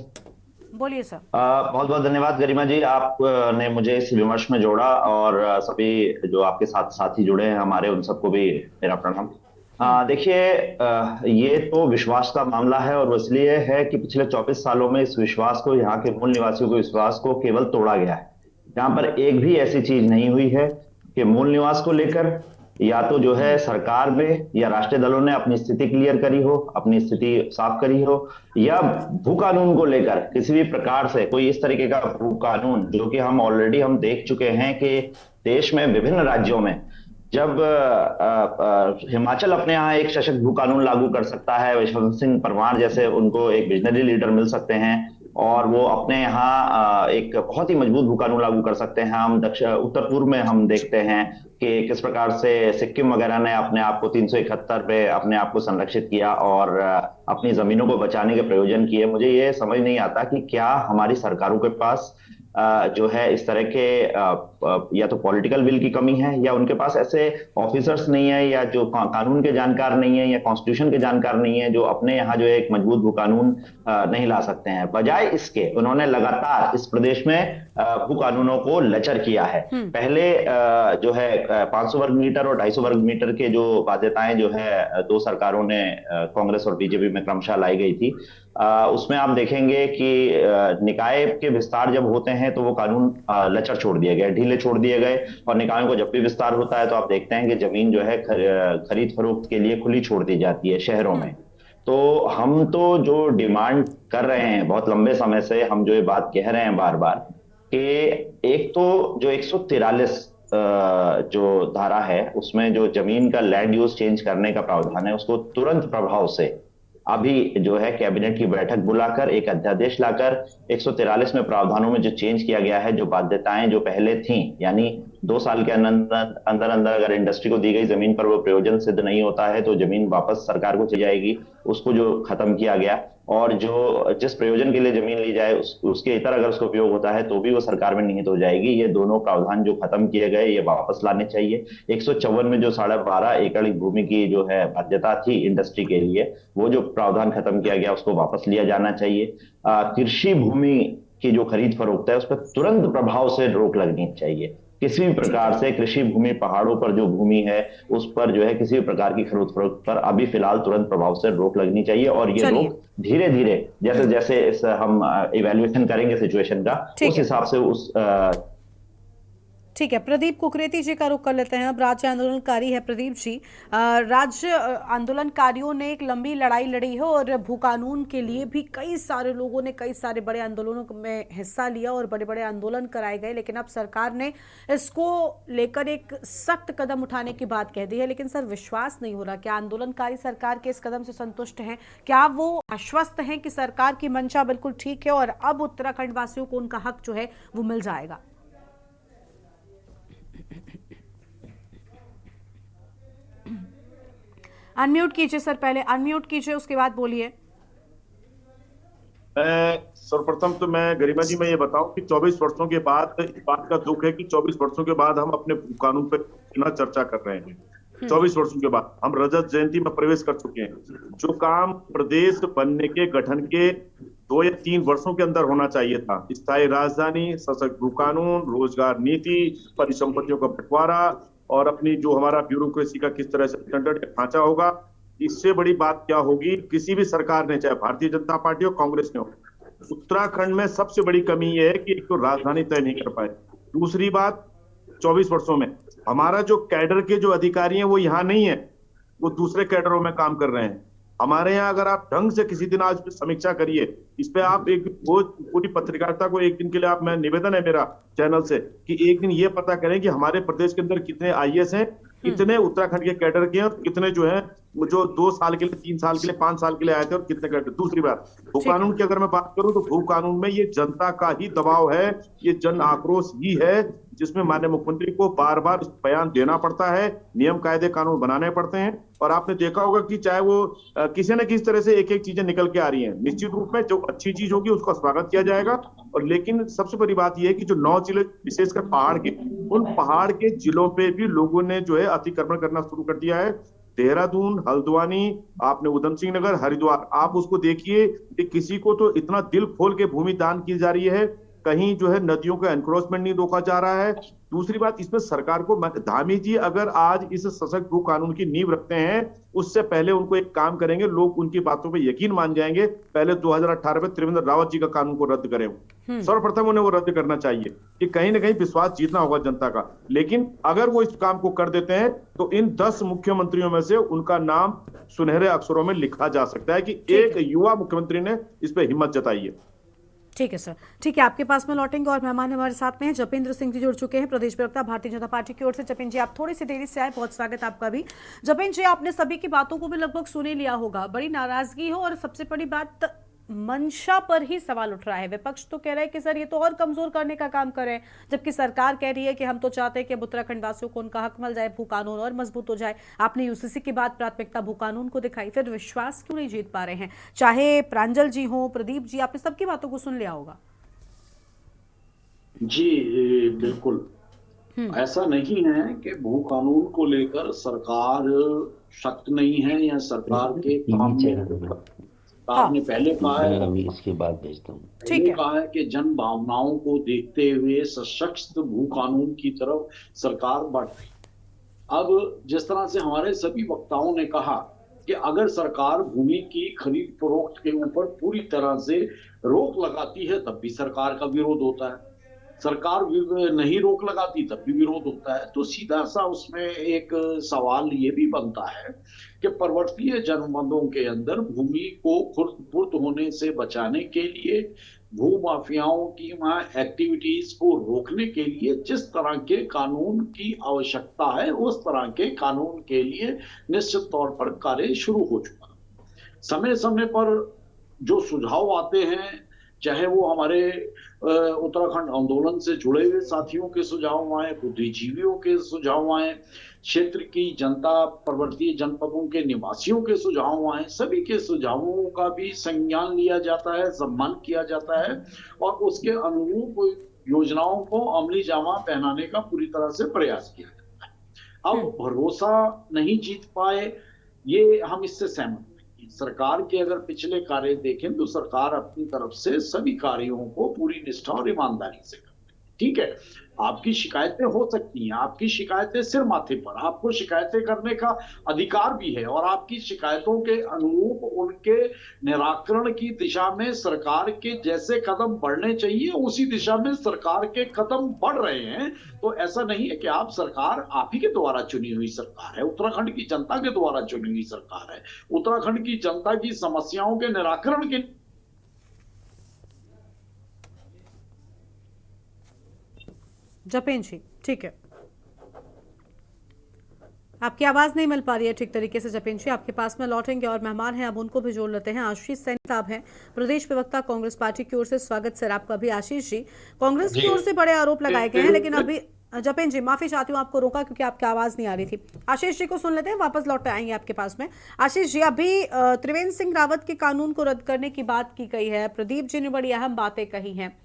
बोलिए सर। बहुत बहुत धन्यवाद गरिमा जी, आपने मुझे इस विमर्श में जोड़ा और सभी जो आपके साथ साथी जुड़े हैं हमारे, उन सबको भी मेरा प्रणाम। देखिए, ये तो विश्वास का मामला है और वो इसलिए है कि पिछले 24 सालों में इस विश्वास को, यहाँ के मूल निवासियों के विश्वास को केवल तोड़ा गया है। यहाँ पर एक भी ऐसी चीज नहीं हुई है कि मूल निवास को लेकर या तो जो है सरकार में या राष्ट्रीय दलों ने अपनी स्थिति क्लियर करी हो, अपनी स्थिति साफ करी हो, या भू कानून को लेकर किसी भी प्रकार से कोई इस तरीके का भू कानून, जो कि हम ऑलरेडी देख चुके हैं कि देश में विभिन्न राज्यों में जब हिमाचल अपने यहाँ एक सशक्त भू कानून लागू कर सकता है, यशवंत सिंह परमार जैसे उनको एक विजनरी लीडर मिल सकते हैं और वो अपने यहाँ एक बहुत ही मजबूत भू कानून लागू कर सकते हैं। हम उत्तर पूर्व में हम देखते हैं कि किस प्रकार से सिक्किम वगैरह ने अपने आप को 371 पे अपने आप को संरक्षित किया और अपनी जमीनों को बचाने के प्रयोजन किए। मुझे ये समझ नहीं आता कि क्या हमारी सरकारों के पास जो है इस तरह के या तो पॉलिटिकल विल की कमी है या उनके पास ऐसे ऑफिसर्स नहीं है या जो कानून के जानकार नहीं है या कॉन्स्टिट्यूशन के जानकार नहीं है, जो अपने यहाँ जो एक मजबूत भू कानून नहीं ला सकते हैं। बजाय इसके उन्होंने लगातार इस प्रदेश में भू कानूनों को लचर किया है। पहले जो है 500 वर्ग मीटर और 250 वर्ग मीटर के जो बाध्यताएं जो है दो सरकारों ने, कांग्रेस और बीजेपी में क्रमशः लाई गई थी, उसमें आप देखेंगे कि निकाय के विस्तार जब होते हैं तो वो कानून लचर छोड़ दिए गए, ढीले छोड़ दिए गए, और निकायों को जब भी विस्तार होता है तो आप देखते हैं कि जमीन जो है खरीद फरोख्त के लिए खुली छोड़ दी जाती है शहरों में। तो हम तो जो डिमांड कर रहे हैं बहुत लंबे समय से, हम जो ये बात कह रहे हैं बार बार कि एक तो जो 143 जो धारा है उसमें जो जमीन का लैंड यूज चेंज करने का प्रावधान है, उसको तुरंत प्रभाव से अभी जो है कैबिनेट की बैठक बुलाकर एक अध्यादेश लाकर 143 में प्रावधानों में जो चेंज किया गया है, जो बाध्यताएं जो पहले थी, यानी 2 साल के अंदर अगर इंडस्ट्री को दी गई जमीन पर वो प्रयोजन सिद्ध नहीं होता है तो जमीन वापस सरकार को चली जाएगी, उसको जो खत्म किया गया, और जो जिस प्रयोजन के लिए जमीन ली जाए उसके इतर अगर उसका उपयोग होता है तो भी वो सरकार में निहित हो जाएगी। ये दोनों प्रावधान जो खत्म किए गए ये वापस लाने चाहिए। 154 में जो 12.5 एकड़ भूमि की जो है बाध्यता थी इंडस्ट्री के लिए, वो जो प्रावधान खत्म किया गया उसको वापस लिया जाना चाहिए। कृषि भूमि की जो खरीद फरोख्त है उस पर तुरंत प्रभाव से रोक लगनी चाहिए। किसी भी प्रकार से कृषि भूमि, पहाड़ों पर जो भूमि है उस पर जो है किसी भी प्रकार की खरीद फरोख्त पर अभी फिलहाल तुरंत प्रभाव से रोक लगनी चाहिए, और ये रोक धीरे धीरे जैसे जैसे इस हम इवैल्यूएशन करेंगे सिचुएशन का, उस हिसाब से उस ठीक है। प्रदीप कुकरेती जी का रुख कर लेते हैं। अब राज्य आंदोलनकारी है प्रदीप जी। राज्य आंदोलनकारियों ने एक लंबी लड़ाई लड़ी है और भू कानून के लिए भी कई सारे लोगों ने कई सारे बड़े आंदोलनों में हिस्सा लिया और बड़े बड़े आंदोलन कराए गए, लेकिन अब सरकार ने इसको लेकर एक सख्त कदम उठाने की बात कह दी है। लेकिन सर, विश्वास नहीं हो रहा। क्या आंदोलनकारी सरकार के इस कदम से संतुष्ट हैं? क्या वो आश्वस्त हैं कि सरकार की मंशा बिल्कुल ठीक है और अब उत्तराखंड वासियों को उनका हक जो है वो मिल जाएगा? अनम्यूट कीजिए सर, पहले अनम्यूट कीजिए, उसके बाद बोलिए। सर्वप्रथम तो मैं गरिमा जी मैं ये बताऊं कि 24 वर्षों के बाद इस बात का दुख है कि 24 वर्षों के बाद हम अपने कानून पर पुनः चर्चा कर रहे हैं। 24 वर्षों के बाद हम रजत जयंती में प्रवेश कर चुके हैं। जो काम प्रदेश बनने के गठन के 2 या 3 वर्षों के अंदर होना चाहिए था, स्थायी राजधानी, सशक्त भू कानून, रोजगार नीति, परिसंपत्तियों का बंटवारा और अपनी जो हमारा ब्यूरोक्रेसी का किस तरह से स्टैंडर्ड ढांचा होगा, इससे बड़ी बात क्या होगी? किसी भी सरकार ने, चाहे भारतीय जनता पार्टी हो कांग्रेस ने हो, उत्तराखंड में सबसे बड़ी कमी यह है कि एक तो राजधानी तय नहीं कर पाए। दूसरी बात, 24 वर्षों में हमारा जो कैडर के जो अधिकारी हैं वो यहाँ नहीं है, वो दूसरे कैडरों में काम कर रहे हैं। हमारे यहाँ अगर आप ढंग से किसी दिन आज समीक्षा करिए, इस पे आप एक पूरी पत्रकारिता को एक दिन के लिए आप, मैं निवेदन है मेरा चैनल से कि एक दिन ये पता करें कि हमारे प्रदेश के अंदर कितने आईएएस हैं, कितने उत्तराखंड के कैडर के हैं और कितने जो है जो 2 साल के लिए, 3 साल के लिए, 5 साल के लिए आए थे और कितने कैडर। दूसरी बात, भू कानून की अगर मैं बात करूं तो भू कानून में ये जनता का ही दबाव है, ये जन आक्रोश ही है, जिसमें माननीय मुख्यमंत्री को बार बार बयान देना पड़ता है, नियम कायदे कानून बनाने पड़ते हैं। और आपने देखा होगा कि चाहे वो किसी न किसी तरह से एक एक चीजें निकल के आ रही हैं। निश्चित रूप में जो अच्छी चीज होगी उसका स्वागत किया जाएगा, और लेकिन सबसे बड़ी बात यह है कि जो 9 जिले विशेषकर पहाड़ के, उन पहाड़ के जिलों पे भी लोगों ने जो है अतिक्रमण करना शुरू कर दिया है। देहरादून, हल्द्वानी, आपने उधम सिंह नगर, हरिद्वार, आप उसको देखिए कि किसी को तो इतना दिल खोल के भूमि दान की जा रही है, कहीं जो है नदियों का एनक्रोचमेंट नहीं रोका जा रहा है। दूसरी बात, इसमें सरकार को, धामी जी अगर आज इस सशक्त भू कानून की नींव रखते हैं, उससे पहले उनको एक काम करेंगे, लोग उनकी बातों पे यकीन मान जाएंगे। पहले 2018 में त्रिवेंद्र रावत जी का कानून को रद्द करें, सर्वप्रथम उन्हें वो रद्द करना चाहिए कि कहीं ना कहीं विश्वास जीतना होगा जनता का। लेकिन अगर वो इस काम को कर देते हैं तो इन 10 मुख्यमंत्रियों में से उनका नाम सुनहरे अक्षरों में लिखा जा सकता है कि एक युवा मुख्यमंत्री ने इस पर हिम्मत जताई है। ठीक है सर, ठीक है, आपके पास में लौटेंगे। और मेहमान हमारे साथ में हैं जपेंद्र सिंह जी, जुड़ चुके हैं, प्रदेश प्रवक्ता भारतीय जनता पार्टी की ओर से। जपेंद्र जी, आप थोड़ी सी देरी से आए, बहुत स्वागत आपका भी। जपेंद्र जी, आपने सभी की बातों को भी लगभग सुन ही लिया होगा, बड़ी नाराजगी हो, और सबसे बड़ी बात मंशा पर ही सवाल उठ रहा है। विपक्ष तो कह रहा है कि सर ये तो और कमजोर करने का काम कर रहे हैं, जबकि सरकार कह रही है कि हम तो चाहते हैं कि उत्तराखंड वासियों को उनका हक मिल जाए, भू कानून और मजबूत हो जाए। आपने यूसीसी की बात प्राथमिकता भू कानून को दिखाई, फिर विश्वास क्यों नहीं जीत पा रहे हैं? चाहे प्रांजल जी हो, प्रदीप जी, आपने सबकी बातों को सुन लिया होगा। जी बिल्कुल, ऐसा नहीं है कि भू कानून को लेकर सरकार सख्त नहीं है या सरकार के काम में। आपने पहले कहा है, अभी इसके बाद भेजता हूँ, पहले कहा है कि जन भावनाओं को देखते हुए सशक्त भू कानून की तरफ सरकार बढ़ रही। अब जिस तरह से हमारे सभी वक्ताओं ने कहा कि अगर सरकार भूमि की खरीद फरोख्त के ऊपर पूरी तरह से रोक लगाती है तब भी सरकार का विरोध होता है, सरकार नहीं रोक लगाती तब भी विरोध होता है। तो सीधा सा उसमें एक सवाल ये भी बनता है कि पर्वतीय जनपदों के अंदर भूमि को खुर्द-बुर्द होने से बचाने के लिए, भू माफियाओं की वहां एक्टिविटीज को रोकने के लिए जिस तरह के कानून की आवश्यकता है, उस तरह के कानून के लिए निश्चित तौर पर कार्य शुरू हो चुका। समय समय पर जो सुझाव आते हैं, चाहे वो हमारे उत्तराखंड आंदोलन से जुड़े हुए साथियों के सुझाव आए, बुद्धिजीवियों के सुझाव आए, क्षेत्र की जनता, पर्वतीय जनपदों के निवासियों के सुझाव आए, सभी के सुझावों का भी संज्ञान लिया जाता है, सम्मान किया जाता है और उसके अनुरूप योजनाओं को अमली जामा पहनाने का पूरी तरह से प्रयास किया जाता है। अब भरोसा नहीं जीत पाए, ये हम इससे सहमत। सरकार के अगर पिछले कार्य देखें तो सरकार अपनी तरफ से सभी कार्यों को पूरी निष्ठा और ईमानदारी से करती है। ठीक है, आपकी शिकायतें हो सकती हैं, आपकी शिकायतें सिर माथे पर, आपको शिकायतें करने का अधिकार भी है और आपकी शिकायतों के अनुरूप उनके निराकरण की दिशा में सरकार के जैसे कदम बढ़ने चाहिए उसी दिशा में सरकार के कदम बढ़ रहे हैं। तो ऐसा नहीं है कि आप सरकार आप ही के द्वारा चुनी हुई सरकार है, उत्तराखंड की जनता के द्वारा चुनी हुई सरकार है, उत्तराखंड की जनता की समस्याओं के निराकरण के। जपेंद्र जी, ठीक है, आपकी आवाज नहीं मिल पा रही है ठीक तरीके से। जपेंद्र जी, आपके पास में लौटेंगे और मेहमान हैं, अब उनको भी जोड़ लेते हैं। आशीष सैनी साहब हैं, प्रदेश प्रवक्ता कांग्रेस पार्टी की ओर से। स्वागत सर आपका भी। आशीष जी, कांग्रेस की ओर से बड़े आरोप लगाए गए हैं, लेकिन अभी जपेंद्र जी, माफी चाहती हूँ, आपको रोका क्योंकि आपकी आवाज नहीं आ रही थी। आशीष जी को सुन लेते हैं, वापस लौट आएंगे आपके पास में। आशीष जी, अभी त्रिवेंद्र सिंह रावत के कानून को रद्द करने की बात की गई है, प्रदीप जी ने बड़ी अहम बातें कही हैं।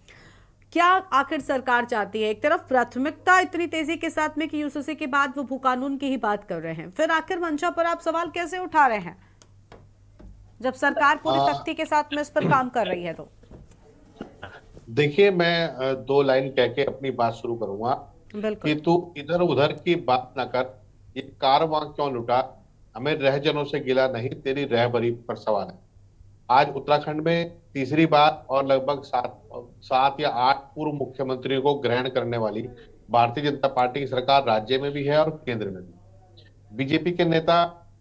क्या आखिर सरकार चाहती है? एक तरफ प्राथमिकता इतनी तेजी के साथ में कि यूसीसी के बाद वो भू कानून की ही बात कर रहे हैं, फिर आखिर मंशा पर आप सवाल कैसे उठा रहे हैं जब सरकार पूरी सख्ती के साथ में इस पर काम कर रही है? तो देखिए, मैं 2 लाइन कह के अपनी बात शुरू करूंगा कि तू इधर उधर की बात न कर, ये कारवां क्यों लुटा, हमें रहजनों से गिला नहीं, तेरी रहबरी पर सवाल है। आज उत्तराखंड में तीसरी बार और लगभग 7 या 8 पूर्व मुख्यमंत्रियों को ग्रहण करने वाली भारतीय जनता पार्टी की सरकार राज्य में भी है और केंद्र में भी। बीजेपी के नेता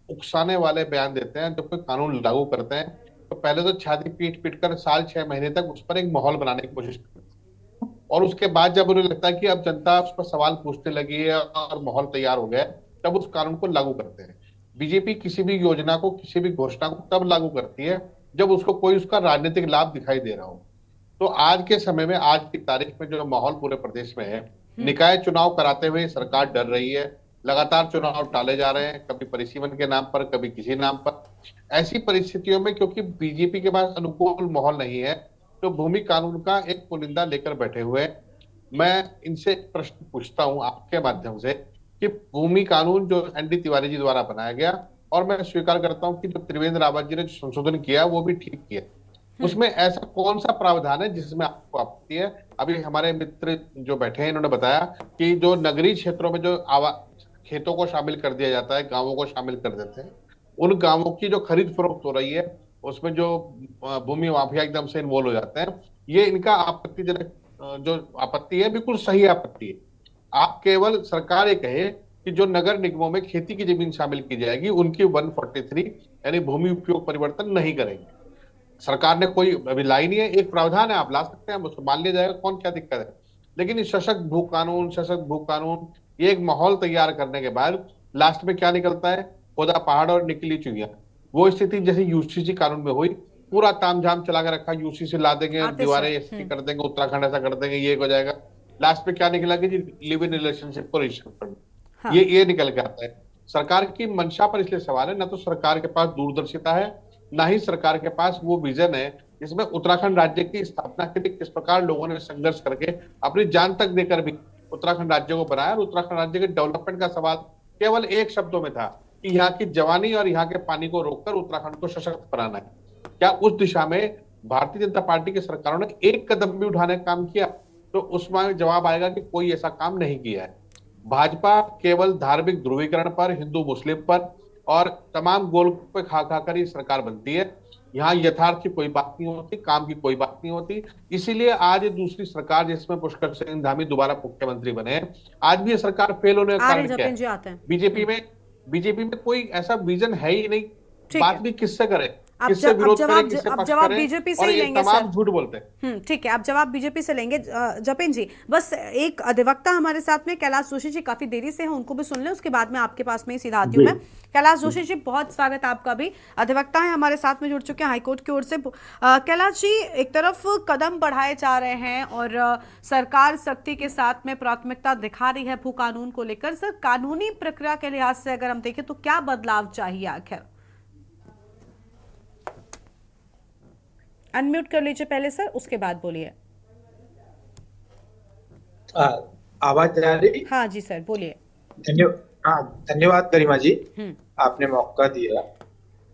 उकसाने वाले बयान देते हैं, जब कोई कानून लागू करते हैं तो पहले तो छाती पीट पीट कर साल 6 महीने तक उस पर एक माहौल बनाने की कोशिश करते हैं, और उसके बाद जब उन्हें लगता है कि अब जनता उस पर सवाल पूछने लगी है और माहौल तैयार हो गया, तब उस कानून को लागू करते हैं। बीजेपी किसी भी योजना को, किसी भी घोषणा को तब लागू करती है जब उसको कोई उसका राजनीतिक लाभ दिखाई दे रहा हो। तो आज के समय में, आज की तारीख में जो माहौल पूरे प्रदेश में है, निकाय चुनाव कराते हुए सरकार डर रही है, लगातार चुनाव टाले जा रहे हैं, कभी परिसीमन के नाम पर, कभी किसी नाम पर। ऐसी परिस्थितियों में क्योंकि बीजेपी के पास अनुकूल माहौल नहीं है, तो भूमि कानून का एक पुलिंदा लेकर बैठे हुए। मैं इनसे एक प्रश्न पूछता हूं आपके माध्यम से कि भूमि कानून जो एनडी तिवारी जी द्वारा बनाया गया, और मैं स्वीकार करता हूं कि जो त्रिवेंद्र रावत जी ने संशोधन किया वो भी ठीक किया, उसमें ऐसा कौन सा प्रावधान है जिसमें आपको आपत्ति है? अभी हमारे मित्र जो बैठे हैं इन्होंने बताया कि जो नगरीय क्षेत्रों में जो खेतों को शामिल कर दिया जाता है, गांवों को शामिल कर देते हैं, उन गांवों की जो खरीद फरोख्त हो रही है उसमें जो भूमि माफिया एकदम से इन्वॉल्व हो जाते हैं, ये इनका आपत्तिजनक जो आपत्ति है, बिल्कुल सही आपत्ति है। आप केवल सरकार ये कहे कि जो नगर निगमों में खेती की जमीन शामिल की जाएगी उनकी 143 यानी भूमि उपयोग परिवर्तन नहीं करेंगे। सरकार ने कोई अभी लाई नहीं है, एक प्रावधान है, आप ला सकते हैं, उसको मान लिया जाएगा, कौन क्या दिक्कत है। लेकिन इस सशक्त भू कानून ये एक माहौल तैयार करने के बाद लास्ट में क्या निकलता है? खुदा पहाड़ और निकली चुईया। वो स्थिति जैसे यूसीसी कानून में हुई, पूरा तामझाम चला के रखा, यूसीसी ला देंगे, दीवारें ऐसी कर देंगे, उत्तराखंड ऐसा कर देंगे, ये हो जाएगा। लास्ट में क्या निकला कि लिव इन रिलेशनशिप को रजिस्टर कर दो। हाँ। ये निकल के आता है। सरकार की मंशा पर इसलिए सवाल है, ना तो सरकार के पास दूरदर्शिता है, ना ही सरकार के पास वो विजन है जिसमें उत्तराखंड राज्य की स्थापना के लिए किस प्रकार लोगों ने संघर्ष करके अपनी जान तक देकर भी उत्तराखंड राज्य को बनाया। और उत्तराखंड राज्य के डेवलपमेंट का सवाल केवल एक शब्दों में था कि यहाँ की जवानी और यहाँ के पानी को रोककर उत्तराखंड को सशक्त बनाना है। क्या उस दिशा में भारतीय जनता पार्टी की सरकारों ने एक कदम भी उठाने का काम किया? तो उसमें जवाब आएगा कि कोई ऐसा काम नहीं किया है। भाजपा केवल धार्मिक ध्रुवीकरण पर, हिंदू मुस्लिम पर और तमाम गोल पे खा कर ही सरकार बनती है। यहाँ यथार्थ की कोई बात नहीं होती, काम की कोई बात नहीं होती। इसीलिए आज दूसरी सरकार जिसमें पुष्कर सिंह धामी दोबारा मुख्यमंत्री बने, आज भी ये सरकार फेल होने का कारण क्या है? बीजेपी में कोई ऐसा विजन है ही नहीं। बात भी किससे करे, किससे विरोध करें, किससे पक्ष करें, बीजेपी से ही लेंगे। तमाम झूठ बोलते हैं। ठीक है, आप जवाब बीजेपी से लेंगे। जपेन जी, बस एक अधिवक्ता हमारे साथ में कैलाश जोशी जी काफी देरी से हैं, उनको भी सुन लें, उसके बाद में आपके पास में ही सीधा आती हूँ मैं। कैलाश जोशी जी, बहुत स्वागत आपका भी। अधिवक्ता है हमारे साथ में जुड़ चुके हैं हाईकोर्ट की ओर से। कैलाश जी, एक तरफ कदम बढ़ाए जा रहे हैं और सरकार सख्ती के साथ में प्राथमिकता दिखा रही है भू कानून को लेकर। सर, कानूनी प्रक्रिया के लिहाज से अगर हम देखें तो क्या बदलाव चाहिए आखिर? अनम्यूट कर लीजिए पहले सर, उसके बाद बोलिए। आवाज आ रही? हाँ जी सर, बोलिए। धन्यवाद गरिमा जी, आपने मौका दिया।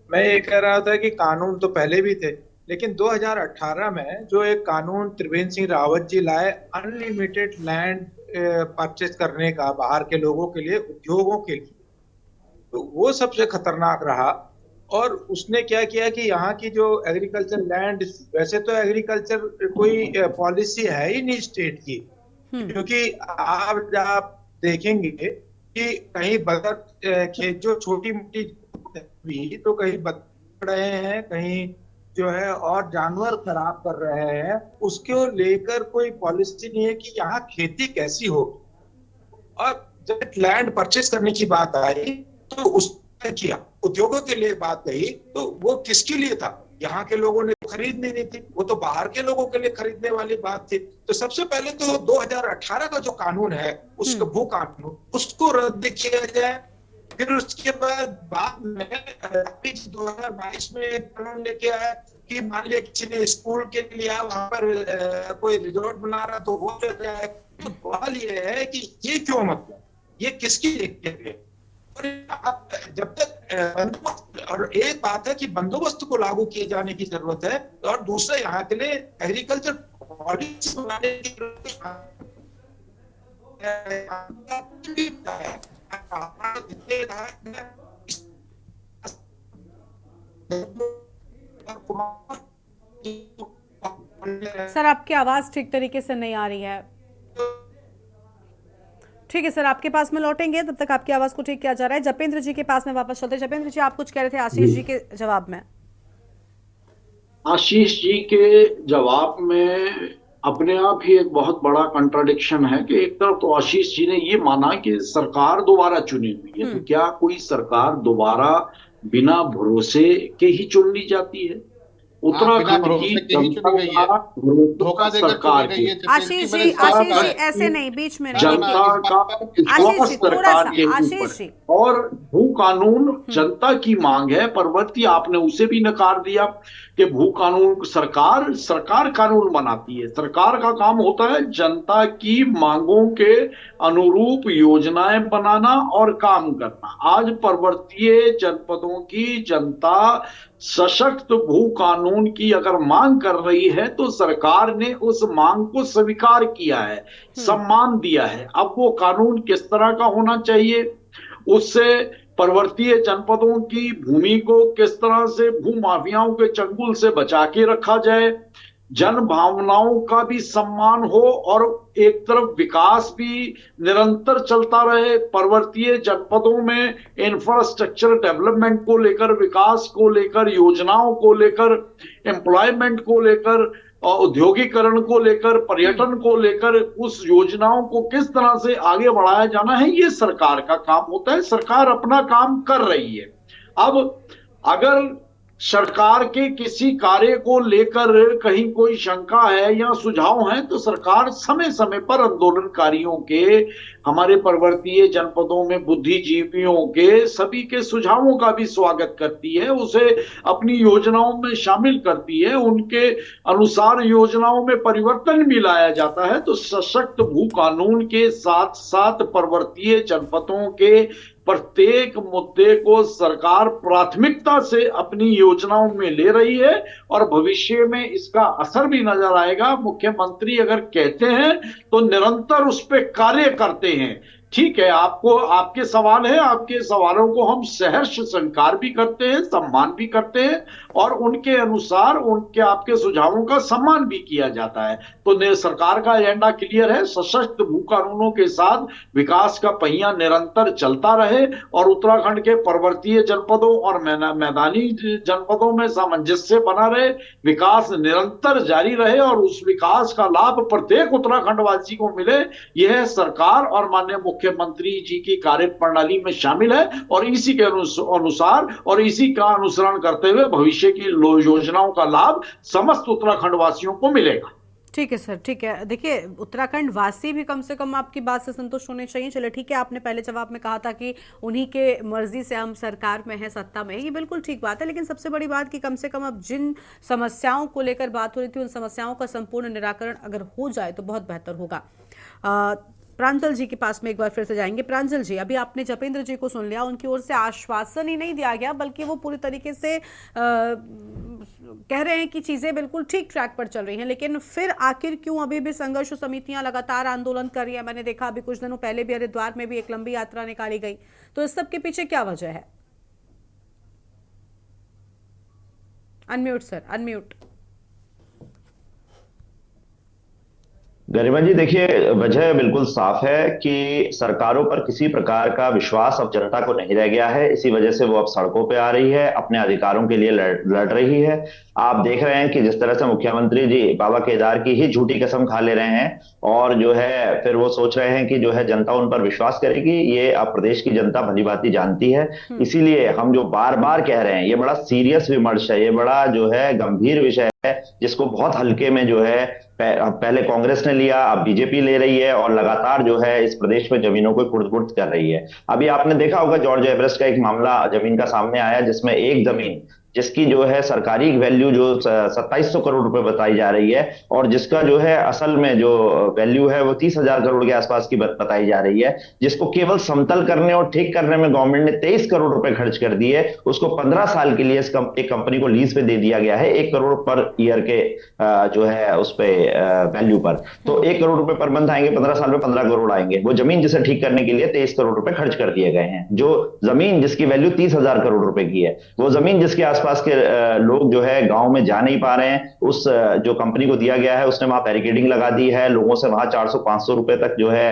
मैं ये कह रहा था कि कानून तो पहले भी थे, लेकिन 2018 में जो एक कानून त्रिवेंद्र सिंह रावत जी लाए, अनलिमिटेड लैंड परचेज करने का बाहर के लोगों के लिए, उद्योगों के लिए, तो वो सबसे खतरनाक रहा। और उसने क्या किया कि यहाँ की जो एग्रीकल्चर लैंड, वैसे तो एग्रीकल्चर कोई पॉलिसी है ही नहीं स्टेट की, क्योंकि आप देखेंगे कि कहीं बदर खेत जो छोटी मोटी भी, तो कहीं बदर रहे हैं, कहीं जो है और जानवर खराब कर रहे हैं, उसको लेकर कोई पॉलिसी नहीं है कि यहाँ खेती कैसी हो। और जब लैंड परचेज करने की बात आई तो उसने किया, उद्योगों के लिए बात कही, तो वो किसके लिए था? यहाँ के लोगों ने खरीदनी नहीं थी, वो तो बाहर के लोगों के लिए खरीदने वाली बात थी। तो सबसे पहले तो 2018 का जो कानून है, उसका भू कानून, उसको रद्द किया जाए। फिर उसके बाद में 2022 में एक कानून लेके आया कि मान लिया किसी ने स्कूल के लिए वहां पर कोई रिजॉर्ट बना रहा तो वो ले जाए। तो सवाल ये है कि ये क्यों, मतलब ये किसकी लिया? जब तक बंदोबस्त, और एक बात है कि बंदोबस्त को लागू किए जाने की जरूरत है, और दूसरा यहाँ के लिए एग्रीकल्चर पॉलिसी बनाने की जरूरत सर, आपकी आवाज ठीक तरीके से नहीं आ रही है। ठीक है सर, आपके पास में लौटेंगे, तब तक आपकी आवाज को ठीक किया जा रहा है। जपेंद्र जी के पास में वापस चलते। जपेंद्र जी, आप कुछ कह रहे थे आशीष जी के जवाब में। आशीष जी के जवाब में अपने आप ही एक बहुत बड़ा कंट्राडिक्शन है कि एक तरफ तो आशीष जी ने ये माना कि सरकार दोबारा चुनी हुई है, तो क्या कोई सरकार दोबारा बिना भरोसे के ही चुन ली जाती है? उत्तराखंड की सरकार की आशीष जी ऐसे नहीं, बीच में जनता का विश्वास सरकार के ऊपर, और भू कानून जनता की मांग है। परवर्ती आपने उसे भी नकार दिया कि भू कानून सरकार कानून बनाती है। सरकार का काम होता है जनता की मांगों के अनुरूप योजनाएं बनाना और काम करना। आज पर्वतीय जनपदों की जनता सशक्त भू कानून की अगर मांग कर रही है तो सरकार ने उस मांग को स्वीकार किया है, सम्मान दिया है। अब वो कानून किस तरह का होना चाहिए, उससे पर्वतीय जनपदों की भूमि को किस तरह से भू माफियाओं के चंगुल से बचा के रखा जाए, जन भावनाओं का भी सम्मान हो और एक तरफ विकास भी निरंतर चलता रहे। पर्वतीय जनपदों में इंफ्रास्ट्रक्चर डेवलपमेंट को लेकर, विकास को लेकर, योजनाओं को लेकर, एम्प्लॉयमेंट को लेकर, औद्योगिकरण को लेकर, पर्यटन को लेकर, उस योजनाओं को किस तरह से आगे बढ़ाया जाना है, ये सरकार का काम होता है। सरकार अपना काम कर रही है। अब अगर सरकार के किसी कार्य को लेकर कहीं कोई शंका है या सुझाव है तो सरकार समय समय पर आंदोलनकारियों के, हमारे पर्वतीय जनपदों में बुद्धिजीवियों के, सभी के सुझावों का भी स्वागत करती है, उसे अपनी योजनाओं में शामिल करती है, उनके अनुसार योजनाओं में परिवर्तन भी लाया जाता है। तो सशक्त भू कानून के साथ साथ पर्वतीय जनपदों के प्रत्येक मुद्दे को सरकार प्राथमिकता से अपनी योजनाओं में ले रही है और भविष्य में इसका असर भी नजर आएगा। मुख्यमंत्री अगर कहते हैं तो निरंतर उस पर कार्य करते हैं। ठीक है, आपको आपके सवाल है, आपके सवालों को हम सहर्ष स्वीकार भी करते हैं, सम्मान भी करते हैं और उनके अनुसार उनके आपके सुझावों का सम्मान भी किया जाता है। तो सरकार का एजेंडा क्लियर है, सशक्त भू कानूनों के साथ विकास का पहिया निरंतर चलता रहे और उत्तराखंड के पर्वतीय जनपदों और मैदानी जनपदों में सामंजस्य बना रहे, विकास निरंतर जारी रहे और उस विकास का लाभ प्रत्येक उत्तराखंड वासी को मिले। यह सरकार और माननीय मुख्यमंत्री जी की कार्य प्रणाली में शामिल है और इसी के अनुसार और इसी का अनुसरण करते हुए भविष्य की योजनाओं का लाभ समस्त उत्तराखंड वासियों को मिलेगा। ठीक है सर, ठीक है। देखिए, उत्तराखंड वासी भी कम से कम आपकी बात से संतुष्ट होने चाहिए। चलो ठीक है, आपने पहले जवाब में कहा था कि उन्हीं के मर्जी से हम सरकार में है, सत्ता में है, ये बिल्कुल ठीक बात है, लेकिन सबसे बड़ी बात कि कम से कम अब जिन समस्याओं को लेकर बात हो रही थी उन समस्याओं का संपूर्ण निराकरण अगर हो जाए तो बहुत बेहतर होगा। प्रांजल जी के पास में एक बार फिर से जाएंगे। प्रांजल जी, अभी आपने जपेंद्र जी को सुन लिया, उनकी ओर से आश्वासन ही नहीं दिया गया बल्कि वो पूरी तरीके से कह रहे हैं कि चीजें बिल्कुल ठीक ट्रैक पर चल रही हैं, लेकिन फिर आखिर क्यों अभी भी संघर्ष समितियां लगातार आंदोलन कर रही है? मैंने देखा अभी कुछ दिनों पहले भी हरिद्वार में भी एक लंबी यात्रा निकाली गई, तो इस सब के पीछे क्या वजह है? Unmute sir, unmute. Garima ji, देखिए, वजह बिल्कुल साफ है कि सरकारों पर किसी प्रकार का विश्वास अब जनता को नहीं रह गया है। इसी वजह से वो अब सड़कों पे आ रही है, अपने अधिकारों के लिए लड़ रही है। आप देख रहे हैं कि जिस तरह से मुख्यमंत्री जी बाबा केदार की ही झूठी कसम खा ले रहे हैं और जो है फिर वो सोच रहे हैं कि जो है जनता उन पर विश्वास करेगी। ये अब प्रदेश की जनता भलीभांति जानती है। इसीलिए हम जो बार बार कह रहे हैं, ये बड़ा सीरियस विमर्श है, ये बड़ा जो है गंभीर विषय है, जिसको बहुत हल्के में जो है पहले कांग्रेस ने लिया, अब बीजेपी ले रही है और लगातार जो है इस प्रदेश में जमीनों को खुर्द-बुर्द कर रही है। अभी आपने देखा होगा जॉर्ज एवरेस्ट का एक मामला जमीन का सामने आया, जिसमें एक जमीन जिसकी जो है सरकारी वैल्यू जो 2700 करोड़ रुपए बताई जा रही है और जिसका जो है असल में जो वैल्यू है वो 30,000 करोड़ के आसपास की बताई जा रही है, जिसको केवल समतल करने और ठीक करने में गवर्नमेंट ने 23 करोड़ रुपए खर्च कर दिए। उसको 15 साल के लिए एक कंपनी को लीज पे दे दिया गया है, 1 करोड़ पर ईयर के जो है उस पे वैल्यू पर। तो 1 करोड़ रुपए पर मंथ आएंगे, 15 साल में 15 करोड़ आएंगे। वो जमीन जिसे ठीक करने के लिए 23 करोड़ रुपए खर्च कर दिए गए हैं। जो जमीन जिसकी वैल्यू 30,000 करोड़ रुपए की है, वो जमीन जिसके आसपास के लोग जो है गांव में जा नहीं पा रहे हैं। उस जो कंपनी को दिया गया है उसने वहां बैरिकेडिंग लगा दी है, लोगों से वहां 400-500 रुपए तक जो है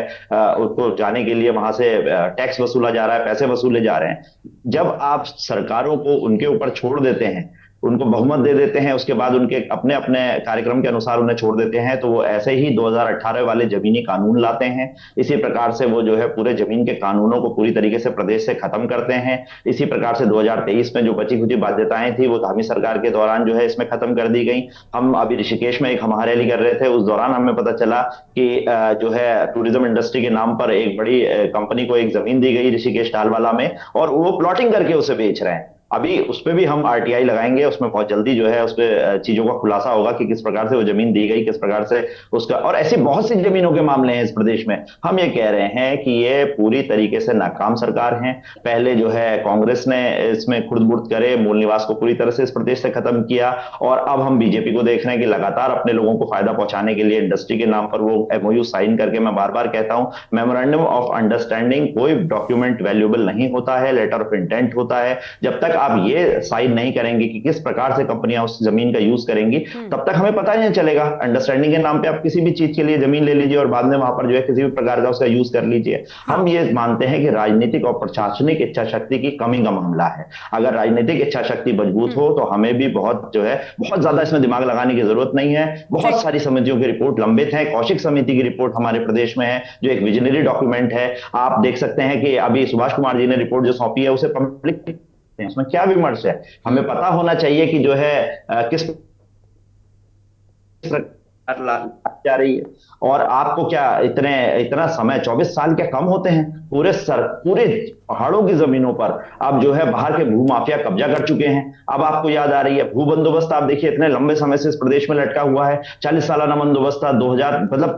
उसको जाने के लिए वहां से टैक्स वसूला जा रहा है, पैसे वसूले जा रहे हैं। जब आप सरकारों को उनके ऊपर छोड़ देते हैं, उनको बहुमत दे देते हैं, उसके बाद उनके अपने अपने कार्यक्रम के अनुसार उन्हें छोड़ देते हैं, तो वो ऐसे ही 2018 वाले जमीनी कानून लाते हैं। इसी प्रकार से वो जो है पूरे जमीन के कानूनों को पूरी तरीके से प्रदेश से खत्म करते हैं। इसी प्रकार से 2023 में जो बची खुची बाध्यताएं थी वो धामी सरकार के दौरान जो है इसमें खत्म कर दी गई। हम अभी ऋषिकेश में एक महारैली कर रहे थे, उस दौरान हमें पता चला कि जो है टूरिज्म इंडस्ट्री के नाम पर एक बड़ी कंपनी को एक जमीन दी गई ऋषिकेश टालवाला में, और वो प्लॉटिंग करके उसे बेच रहे हैं। अभी उस पर भी हम आरटीआई लगाएंगे, उसमें बहुत जल्दी जो है उस पर चीजों का खुलासा होगा कि किस प्रकार से वो जमीन दी गई, किस प्रकार से उसका, और ऐसी बहुत सी जमीनों के मामले हैं इस प्रदेश में। हम ये कह रहे हैं कि ये पूरी तरीके से नाकाम सरकार है। पहले जो है कांग्रेस ने इसमें खुर्द-बुर्द करे, मूल निवास को पूरी तरह से इस प्रदेश से खत्म किया, और अब हम बीजेपी को देख रहे हैं कि लगातार अपने लोगों को फायदा पहुंचाने के लिए इंडस्ट्री के नाम पर वो एमओयू साइन करके, मैं बार बार कहता हूं, मेमोरेंडम ऑफ अंडरस्टैंडिंग कोई डॉक्यूमेंट वैल्यूएबल नहीं होता है, लेटर ऑफ इंटेंट होता है। जब तक आप ये साइन नहीं करेंगे कि किस प्रकार से कंपनियां उस जमीन का यूज करेंगी, तब तक हमें पता ही नहीं चलेगा। अंडरस्टैंडिंग के नाम पे आप किसी भी चीज के लिए जमीन ले लीजिए और बाद में वहां पर जो है किसी भी प्रकार का उसका यूज कर लीजिए। हम ये मानते हैं कि राजनीतिक और प्रशासनिक इच्छा शक्ति की कमी का मामला है। अगर राजनीतिक इच्छा शक्ति मजबूत हो तो हमें भी बहुत जो है बहुत ज्यादा इसमें दिमाग लगाने की जरूरत नहीं है। बहुत सारी समितियों की रिपोर्ट लंबित है, कौशिक समिति की रिपोर्ट हमारे प्रदेश में है जो एक विजनरी डॉक्यूमेंट है। आप देख सकते हैं कि अभी सुभाष कुमार जी ने रिपोर्ट जो सौंपी है उसे पब्लिक, उसमें क्या विमर्श है, हमें पता होना चाहिए कि जो है किस जा रही है। और आपको क्या इतना समय 24 साल क्या कम होते हैं? पूरे पहाड़ों की जमीनों पर अब जो है बाहर के भूमाफिया कब्जा कर चुके हैं। अब आपको याद आ रही है भू बंदोबस्त, आप देखिए इतने लंबे समय से इस प्रदेश में लटका हुआ है। 40 सालाना बंदोबस्त था, 2000 मतलब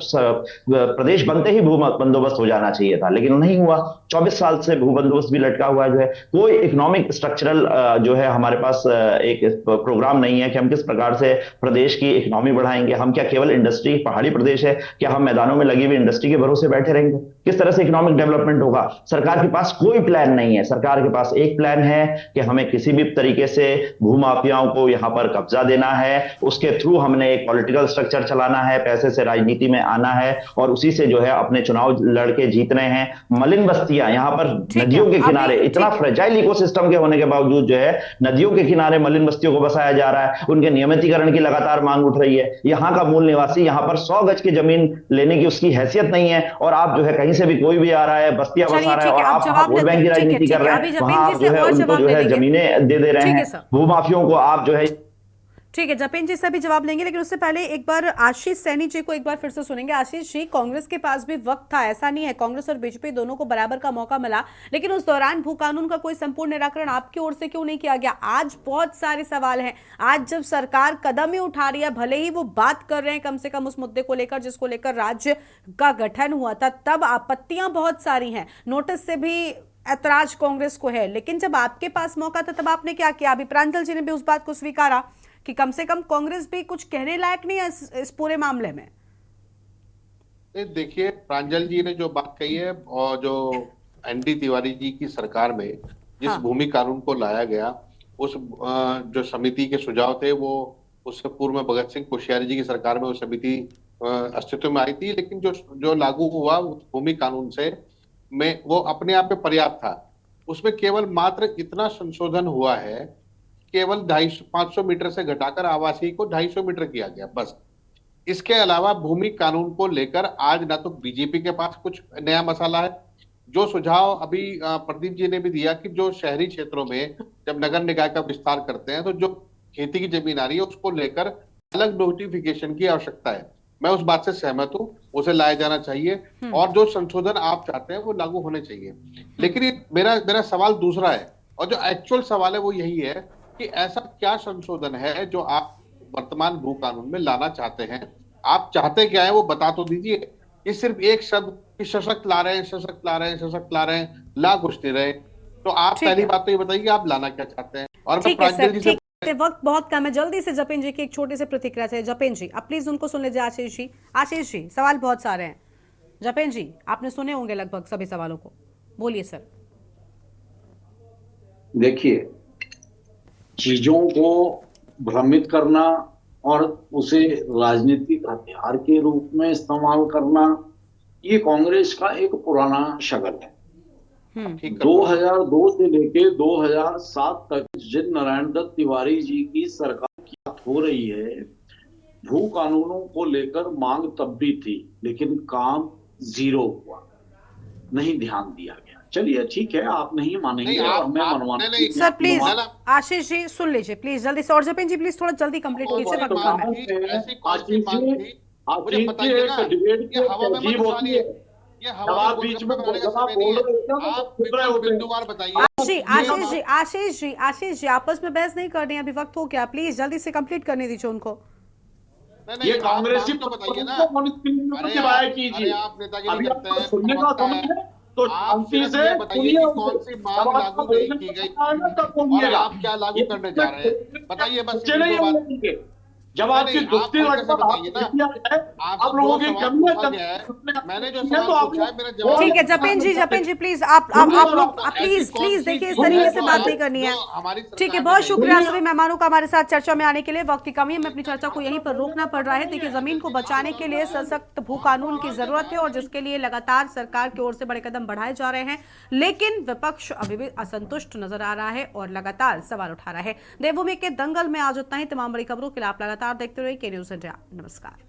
प्रदेश बनते ही भू बंदोबस्त हो जाना चाहिए था, लेकिन नहीं हुआ। 24 साल से भू बंदोबस्त भी लटका हुआ है। जो है कोई इकोनॉमिक स्ट्रक्चरल जो है हमारे पास एक प्रोग्राम नहीं है कि हम किस प्रकार से प्रदेश की इकोनॉमी बढ़ाएंगे। हम क्या केवल इंडस्ट्री, पहाड़ी प्रदेश है, क्या हम मैदानों में लगी हुई इंडस्ट्री के भरोसे बैठे रहेंगे? किस तरह से इकोनॉमिक डेवलपमेंट होगा? सरकार के पास कोई प्लान नहीं है। सरकार के पास एक प्लान है कि हमें किसी भी तरीके से भूमाफियाओं को यहां पर कब्जा देना है, उसके थ्रू हमने एक पॉलिटिकल स्ट्रक्चर चलाना है, पैसे से राजनीति में आना है और उसी से जो है अपने चुनाव लड़के जीतने हैं। मलिन बस्तियां यहां पर नदियों के किनारे, इतना फ्रेजाइल इकोसिस्टम के होने के बावजूद जो है नदियों के किनारे मलिन बस्तियों को बसाया जा रहा है। उनके नियमितीकरण की लगातार मांग उठ रही है। यहां का मूल निवासी यहां पर 100 गज की जमीन लेने की उसकी हैसियत नहीं है, और आप जो है कहीं से भी कोई भी आ रहा है, बस्तियां बसा रहा है, और आप वोट बैंक की राजनीति कर रहे हैं। वहां आप जो है उनको जो है जमीनें दे रहे हैं भूमाफियों को। आप जो है ठीक है, जपेन जी से भी जवाब लेंगे, लेकिन उससे पहले एक बार आशीष सैनी जी को एक बार फिर से सुनेंगे। आशीष जी, कांग्रेस के पास भी वक्त था, ऐसा नहीं है, कांग्रेस और बीजेपी दोनों को बराबर का मौका मिला, लेकिन उस दौरान भू कानून का कोई संपूर्ण निराकरण आपकी ओर से क्यों नहीं किया गया? आज बहुत सारे सवाल हैं। आज जब सरकार कदम ही उठा रही है, भले ही वो बात कर रहे हैं कम से कम उस मुद्दे को लेकर जिसको लेकर राज्य का गठन हुआ था, तब आपत्तियां बहुत सारी हैं, नोटिस से भी ऐतराज कांग्रेस को है, लेकिन जब आपके पास मौका था तब आपने क्या किया? अभी प्रांजल जी ने भी उस बात को स्वीकारा कि कम से कम कांग्रेस भी कुछ कहने लायक नहीं है इस पूरे मामले में। देखिए, प्रांजल जी ने जो बात कही है, और जो एनडी तिवारी जी की सरकार में जिस भूमि कानून को लाया गया, उस जो समिति के सुझाव थे वो उससे पूर्व में भगत सिंह कोश्यारी जी की सरकार में वो समिति अस्तित्व में आई थी, लेकिन जो लागू हुआ उस भूमि कानून से में वो अपने आप में पर्याप्त था। उसमें केवल मात्र इतना संशोधन हुआ है, केवल 500 मीटर से घटाकर आवासीय को 250 मीटर किया गया, बस। इसके अलावा भूमि कानून को लेकर आज ना तो बीजेपी के पास कुछ नया मसाला है। जो सुझाव अभी प्रदीप जी ने भी दिया कि जो शहरी क्षेत्रों में जब नगर निकाय का विस्तार करते हैं तो जो खेती की जमीन आ रही है उसको लेकर अलग नोटिफिकेशन की आवश्यकता है। मैं उस बात से सहमत हूँ, उसे लाया जाना चाहिए, और जो संशोधन आप चाहते हैं वो लागू होने चाहिए। लेकिन मेरा सवाल दूसरा है, और जो एक्चुअल सवाल है वो यही है कि ऐसा क्या संशोधन है जो आप वर्तमान भू कानून में लाना चाहते हैं? आप चाहते क्या है वो बता तो दीजिए। ये सिर्फ एक शब्द कि सशक्त ला रहे हैं, सशक्त ला रहे हैं, सशक्त ला रहे हैं, ला कुछ नहीं रहे। तो आप पहली बात तो ये बताइए कि आप लाना क्या चाहते हैं। और मैं प्रांजल जी से, वक्त बहुत कम है, जल्दी से जपेन जी की एक छोटी सी प्रतिक्रिया है। जपेन जी, आप प्लीज उनको सुन लीजिए। आशीष जी, सवाल बहुत सारे हैं। जपेन जी, आपने सुने होंगे लगभग सभी सवालों को, बोलिए सर। देखिए, चीजों को भ्रमित करना और उसे राजनीतिक हथियार के रूप में इस्तेमाल करना, ये कांग्रेस का एक पुराना शगल है। 2002 से लेके 2007 तक जिन नारायण दत्त तिवारी जी की सरकार की बात हो रही है, भू कानूनों को लेकर मांग तब भी थी, लेकिन काम जीरो हुआ, नहीं ध्यान दिया गया। चलिए ठीक है, आप नहीं मानेंगे और मैं मनवाने। सर प्लीज आशीष जी सुन लीजिए प्लीज जल्दी से, और जपेन जी प्लीज थोड़ा जल्दी कंप्लीट कीजिए। आशीष जी आपस में बहस नहीं करनी है, अभी वक्त हो गया, प्लीज जल्दी से कंप्लीट करने दीजिए उनको। ये कांग्रेसी तो बताइए ना, कीजिए, अभी आपको सुनने का समय है तो शांति से सुनिए। कौन सी मांग लागू नहीं की गई और आप क्या लागू करने जा रहे हैं, बताइए बस। जब आपकी दोस्ती आप लोगों की मैंने जो सवाल पूछा है मेरा जवाब। ठीक है जपेन जी प्लीज आप लोग प्लीज देखिए, इस तरीके से बात नहीं करनी है। ठीक है, बहुत शुक्रिया सभी मेहमानों का हमारे साथ चर्चा में आने के लिए। वक्त की कमी है, मैं अपनी चर्चा को यहीं पर रोकना पड़ रहा है। देखिए, जमीन को बचाने के लिए सशक्त भू कानून की जरूरत है और जिसके लिए लगातार सरकार की ओर से बड़े कदम बढ़ाए जा रहे हैं, लेकिन विपक्ष अभी भी असंतुष्ट नजर आ रहा है और लगातार सवाल उठा रहा है। देवभूमि के दंगल में आज उतना ही। तमाम बड़ी खबरों के लिए आप लगातार देखते रहिए के न्यूज़ इंडिया। नमस्कार।